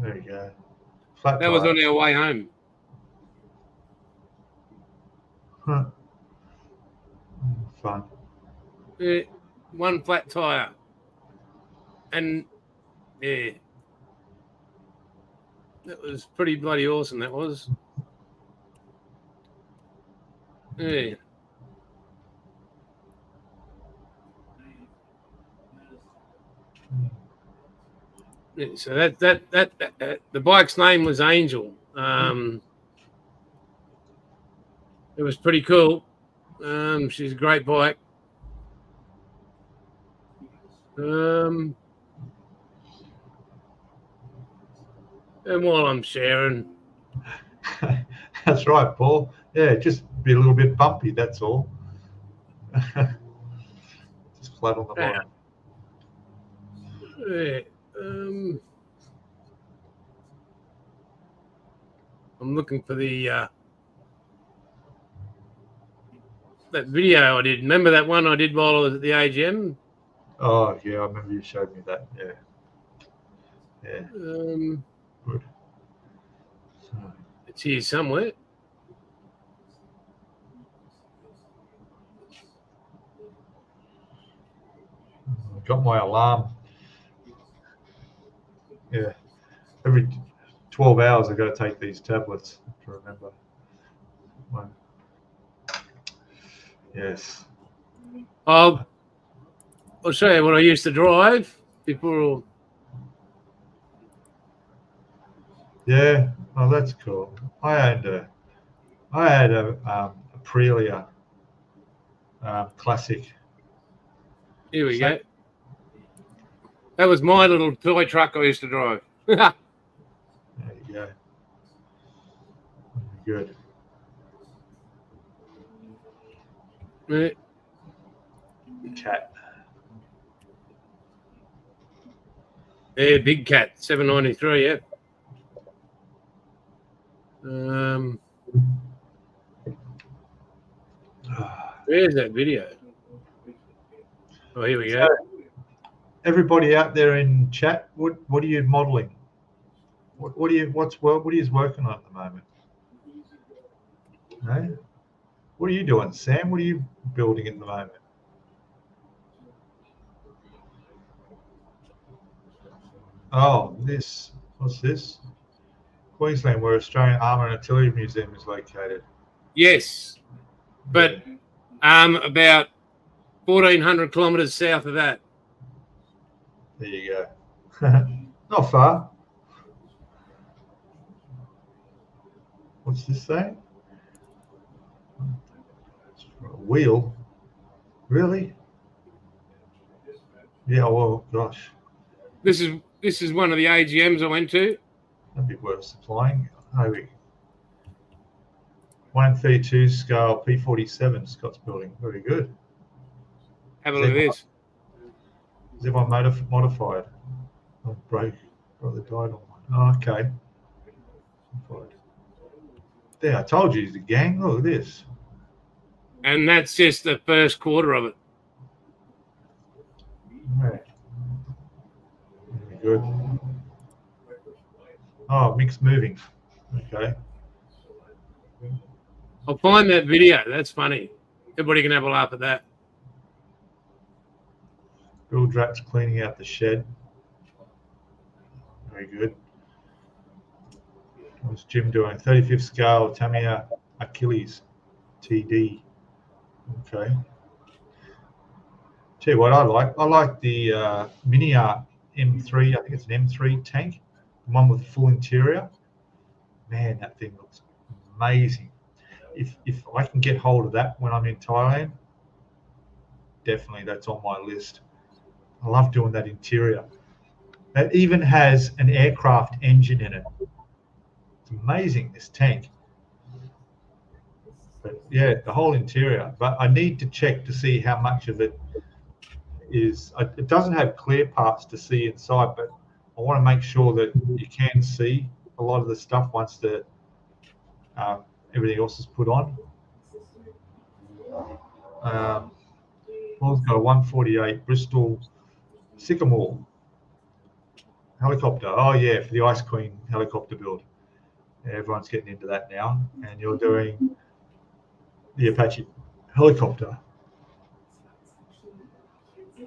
There you go. Flat that was on our way home. Huh. Fun. Yeah, one flat tire. And yeah. That was pretty bloody awesome, that was. Yeah. Yeah, so that the bike's name was Angel. It was pretty cool. She's a great bike. And while I'm sharing, That's right, Paul. Yeah, just be a little bit bumpy. That's all. Just flat on the bottom. Yeah, I'm looking for the that video I did. Remember that one I did while I was at the AGM? Oh yeah, I remember you showed me that. Yeah. Yeah. Good. So, It's here somewhere. got my alarm. Yeah. Every 12 hours, I've got to take these tablets to remember. Yes. I'll show you what I used to drive before. Yeah. Oh, that's cool. I had a Aprilia Classic. Here we go. That was my little toy truck I used to drive. There you go. Good. Yeah. Cat. Yeah, big cat, 793. Yeah. Where's that video? Oh, here we go. Everybody out there in chat, what are you modelling? What are you working on at the moment? No? What are you doing, Sam? What are you building at the moment? Oh, this. What's this? Queensland, where Australian Armour and Artillery Museum is located. Yes, but about 1,400 kilometres south of that. There you go. Not far. What's this saying? A wheel? Really? Yeah. Well, gosh. This is one of the AGMs I went to. That'd be worth supplying. Oh, 132 scale P47 Scott's building. Very good. Have a look at this. Is everyone modified? Oh, brother died on one. Oh, okay. There, I told you he's a gang. Look at this. And that's just the first quarter of it. Right. Very good. Oh, mixed moving. Okay. I'll find that video. That's funny. Everybody can have a laugh at that. Bill Dratt's cleaning out the shed. Very good. What's Jim doing? 35th scale Tamiya Achilles TD. Okay. Tell you what I like the Mini Art M3. I think it's an M3 tank, the one with the full interior. Man, that thing looks amazing. If I can get hold of that when I'm in Thailand, definitely that's on my list. I love doing that interior. It even has an aircraft engine in it. It's amazing, this tank. But yeah, the whole interior. But I need to check to see how much of it is. It doesn't have clear parts to see inside, but I want to make sure that you can see a lot of the stuff once the everything else is put on. Paul's got a 148 Bristol Sycamore helicopter. Oh yeah, for the Ice Queen helicopter build. Everyone's getting into that now, and you're doing the Apache helicopter.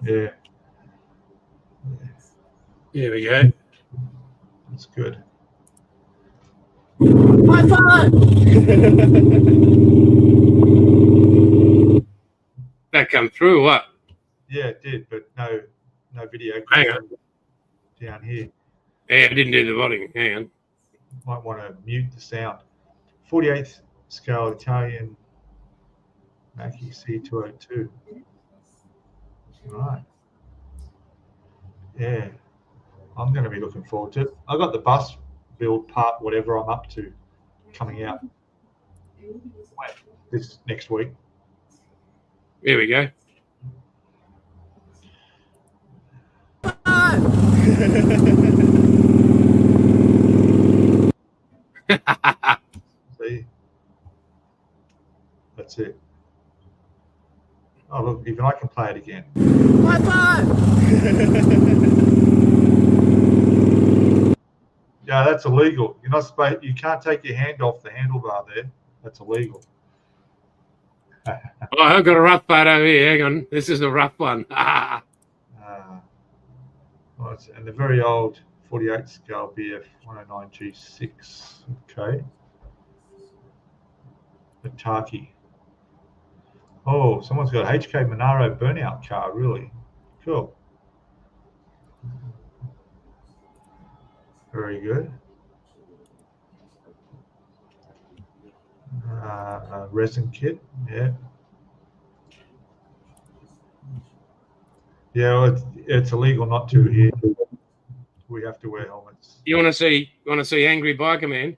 Yeah. Here we go. That's good. High five! That come through, what? Yeah, it did, but no video Hang on. down here. Yeah, I didn't do the volume. Hang on. Might want to mute the sound. 48th scale Italian Mackie C202. Right. Yeah, I'm going to be looking forward to it. I got the bus build part, whatever I'm up to, coming out this next week. Here we go. See? That's it. Oh, look, even I can play it again. High five! Yeah, that's illegal. You're not supposed. You can't take your hand off the handlebar there. That's illegal. Oh, I've got a rough photo here. Hang on. This is a rough one. And the very old 48 scale BF 109 G6. Okay. The Taki. Oh, someone's got a HK Monaro burnout car. Really cool. Very good. Resin kit. Yeah. Yeah, well, it's illegal not to here. We have to wear helmets. You want to see Angry Biker Man?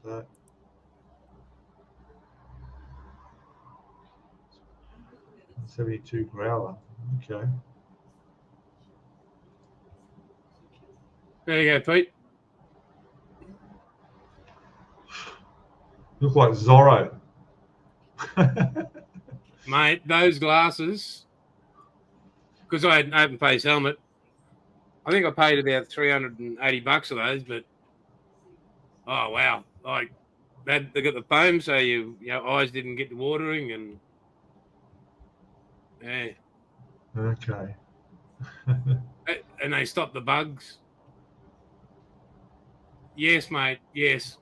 That. $72 growler. Okay. There you go, Pete. Look like Zorro. Mate, those glasses, because I had an open face helmet, I think I paid about $380 for those, but oh wow. Like they got the foam so your eyes didn't get the watering and yeah. Okay. And they stop the bugs. Yes, mate. Yes.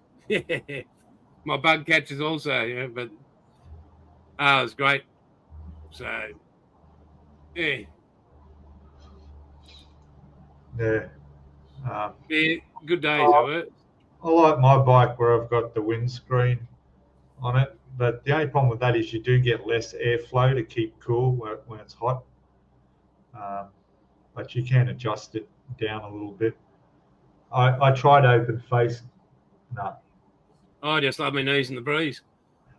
My bug catchers also, yeah, but it was great. So yeah. Yeah. Yeah, good days of it. I like my bike where I've got the windscreen on it, but the only problem with that is you do get less airflow to keep cool when it's hot. But you can adjust it down a little bit. I tried open face. No. I just love my knees in the breeze.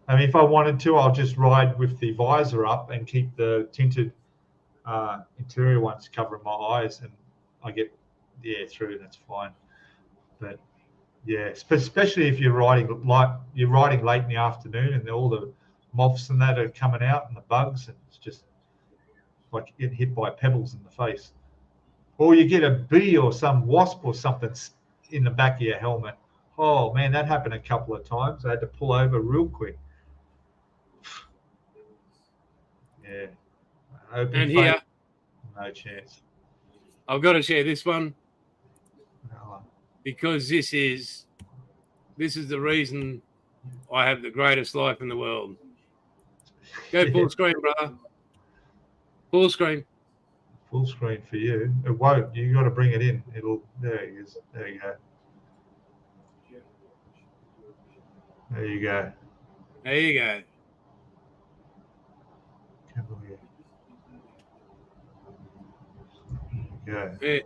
I mean, if I wanted to, I'll just ride with the visor up and keep the tinted interior ones covering my eyes, and I get the air through. That's fine. But yeah, especially if you're riding late in the afternoon, and all the moths and that are coming out, and the bugs, and it's just like getting hit by pebbles in the face. Or you get a bee or some wasp or something in the back of your helmet. Oh man, that happened a couple of times. I had to pull over real quick. Yeah. Open And face, here, no chance. I've got to share this one No. because this is the reason I have the greatest life in the world. Go full screen, brother. Full screen. Full screen for you. It won't. You got to bring it in. There it is. There you go. There you go. There you go. Cavalier. There you go.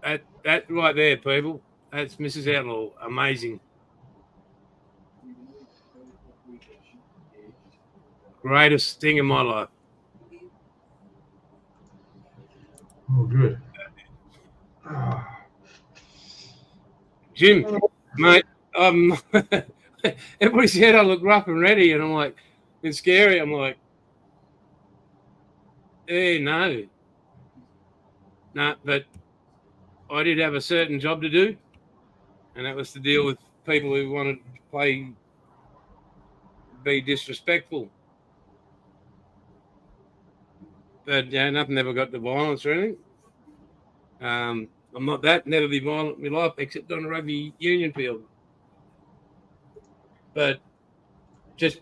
Yeah. That right there, people. That's Mrs. Outlaw. Amazing. Greatest thing in my life. Oh, good. Jim, mate, everybody said I look rough and ready, and I'm like, it's scary. I'm like, no, but I did have a certain job to do, and that was to deal with people who wanted to be disrespectful. But yeah, nothing ever got to violence or anything. I'm not that, never be violent in my life, except on a rugby union field. but just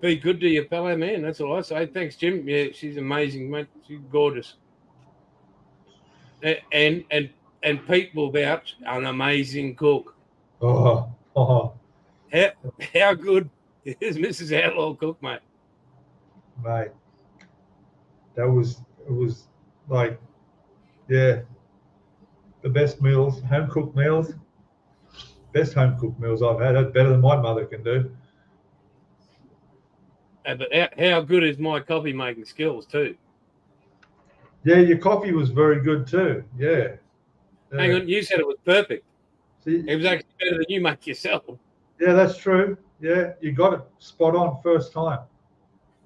be good to your fellow man. That's all I say. Thanks, Jim. Yeah, she's amazing, mate. She's gorgeous. And Pete will vouch, an amazing cook. Oh. How good is Mrs. Outlaw cook, mate? Mate, it was like, yeah, the best meals, home cooked meals, best home cooked meals I've had. That's better than my mother can do. But how good is my coffee making skills too? Yeah, your coffee was very good too. Yeah. Hang on, you said it was perfect. See, It was actually better than you make yourself. yeah, that's true. Yeah, you got it spot on first time.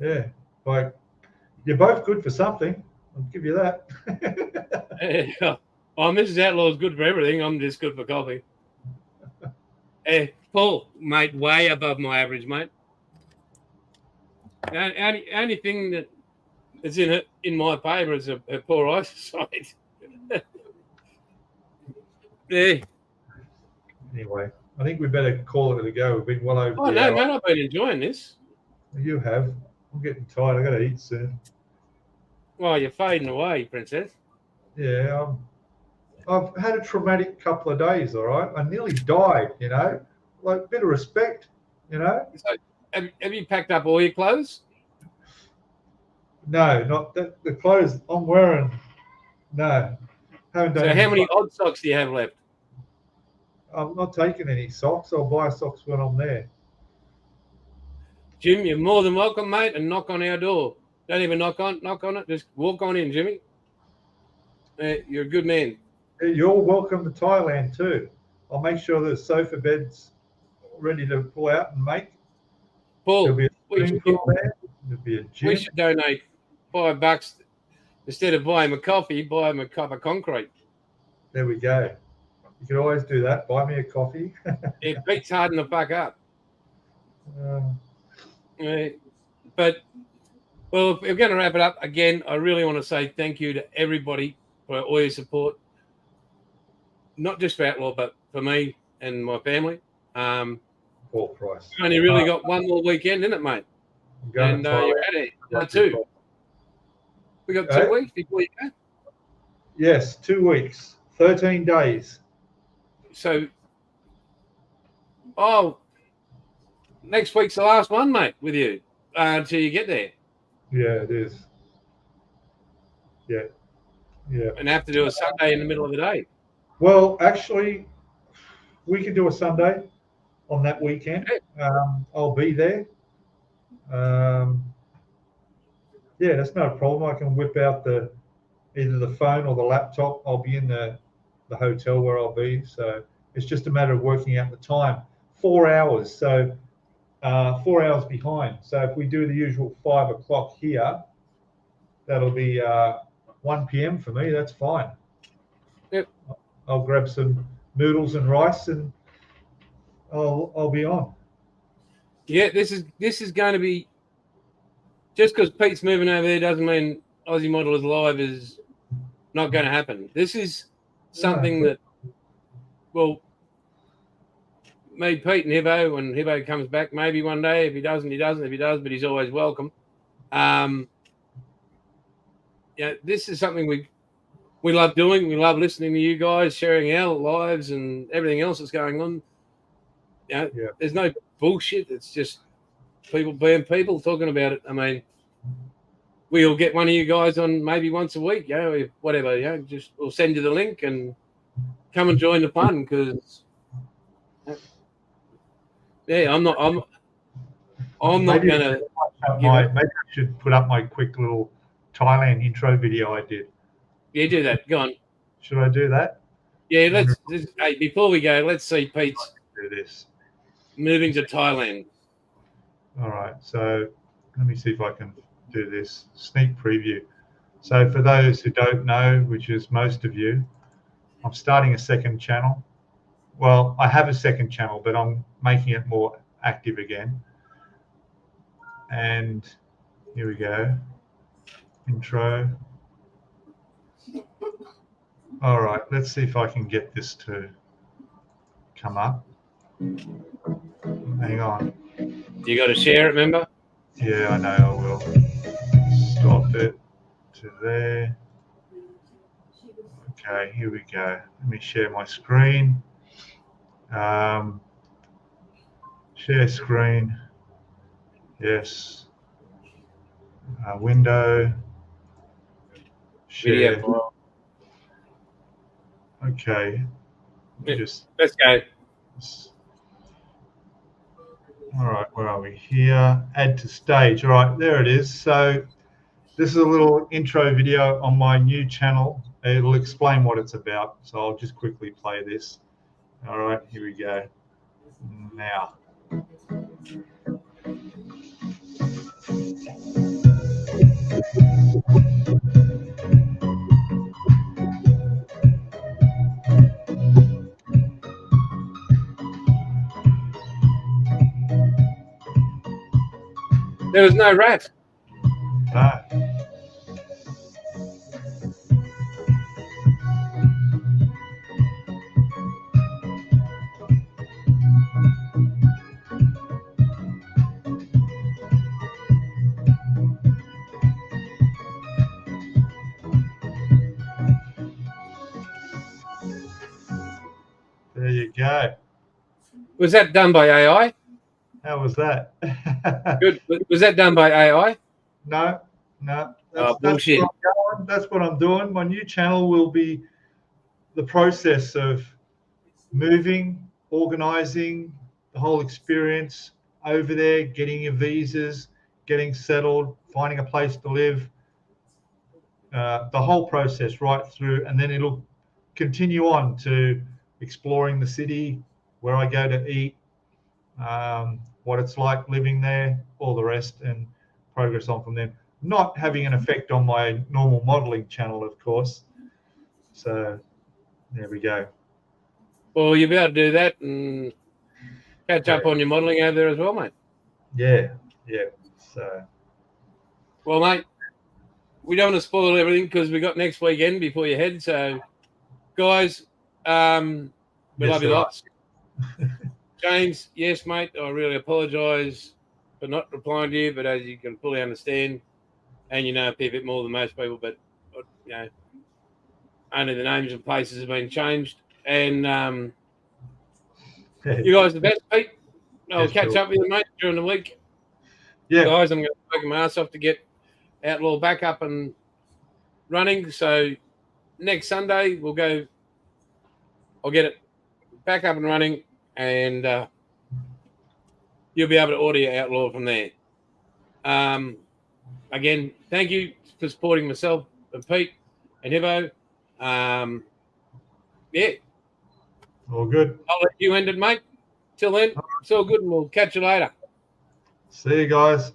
Yeah, like you're both good for something. I'll give you that. Mrs. Outlaw is good for everything. I'm just good for coffee. Paul, mate, way above my average, mate. The only thing that's in my favour is a poor eyesight. Yeah. Anyway, I think we better call it a go. We've been well over Oh, the no, hour. mate, I've been enjoying this. You have. I'm getting tired. I got to eat soon. Well, you're fading away, Princess. Yeah, I've had a traumatic couple of days. All right, I nearly died. Like a bit of respect. So, have you packed up all your clothes? No, not the clothes I'm wearing. No, haven't done. So, how many odd socks do you have left? I'm not taking any socks. I'll buy socks when I'm there. Jim, you're more than welcome, mate, and knock on our door. Don't even knock on it. Just walk on in, Jimmy. You're a good man. You're welcome to Thailand too. I'll make sure the sofa bed's ready to pull out and make. Paul, There'll be a swimming pool there. There'll be a gym. We should donate $5 instead of buying him a coffee. Buy him a cup of concrete. There we go. You can always do that. Buy me a coffee. It beats harden the fuck up. But, well, if we're going to wrap it up, again, I really want to say thank you to everybody for all your support. Not just for Outlaw, but for me and my family. Full price. We only really got one more weekend, isn't it, mate? And you're at it. Two. We got 2 weeks before you go? Yes, 2 weeks. 13 days. So, next week's the last one, mate, with you until you get there. Yeah, it is. Yeah. And have to do a Sunday in the middle of the day. Well, actually, we can do a Sunday on that weekend. I'll be there. Yeah, that's no problem. I can whip out either the phone or the laptop. I'll be in the hotel where I'll be. So it's just a matter of working out the time. 4 hours. So 4 hours behind. So if we do the usual 5 o'clock here, that'll be 1 p.m. for me. That's fine. Yep. I'll grab some noodles and rice and I'll be on. Yeah, this is going to be, just because Pete's moving over there doesn't mean Aussie Modelers Live is not going to happen. This is something that, well, me, Pete, and Hibbo, when Hibbo comes back, maybe one day. If he doesn't, he doesn't. If he does, but he's always welcome. This is something we love doing. We love listening to you guys, sharing our lives and everything else that's going on. There's no bullshit. It's just people being people talking about it. I mean, we'll get one of you guys on maybe once a week, whatever, just we'll send you the link and come and join the fun because, I'm not going to. Maybe I should put up my quick little Thailand intro video I did. Yeah, do that. Go on. Should I do that? Yeah, hey, before we go, let's see Pete's do this. Moving to Thailand. All right, so let me see if I can do this sneak preview. So for those who don't know, which is most of you, I'm starting a second channel. Well, I have a second channel, but I'm making it more active again. And here we go. Intro. All right, let's see if I can get this to come up. Hang on. You got to share it, remember? Yeah, I know. I will stop it to there. Okay, here we go. Let me share my screen. Share screen. Yes. Window. Share. Video file. Okay. Yeah, Just. let's go. All right, where are we? Here, add to stage. All right, there it is. So this is a little intro video on my new channel. It'll explain what it's about. So I'll just quickly play this. All right, here we go. Now. There was no rat. Ah, there you go. Was that done by AI? How was that? Good. Was that done by AI? No. That's Bullshit. what I'm going. That's what I'm doing. My new channel will be the process of moving, organizing the whole experience over there, getting your visas, getting settled, finding a place to live, the whole process right through, and then it'll continue on to exploring the city, where I go to eat, what it's like living there, all the rest, and progress on from there. Not having an effect on my normal modeling channel, of course. So there we go. Well, you'll be able to do that and catch up Yeah. on your modelling over there as well, mate. Yeah. So Well, mate, we don't want to spoil everything because we got next weekend before you head. So, guys, we love you lots. James, yes, mate, I really apologise for not replying to you, but as you can fully understand, and you know a bit more than most people, but you know, only the names of places have been changed. And you guys are the best, Pete. I'll catch up with you, mate, during the week. Yeah. Guys, I'm going to work my ass off to get Outlaw back up and running. So next Sunday we'll go. I'll get it back up and running, and you'll be able to order your Outlaw from there. Again, thank you for supporting myself and Pete and Hibbo. Yeah. All good. I'll let you end it, mate. Till then, it's all good, and we'll catch you later. See you guys.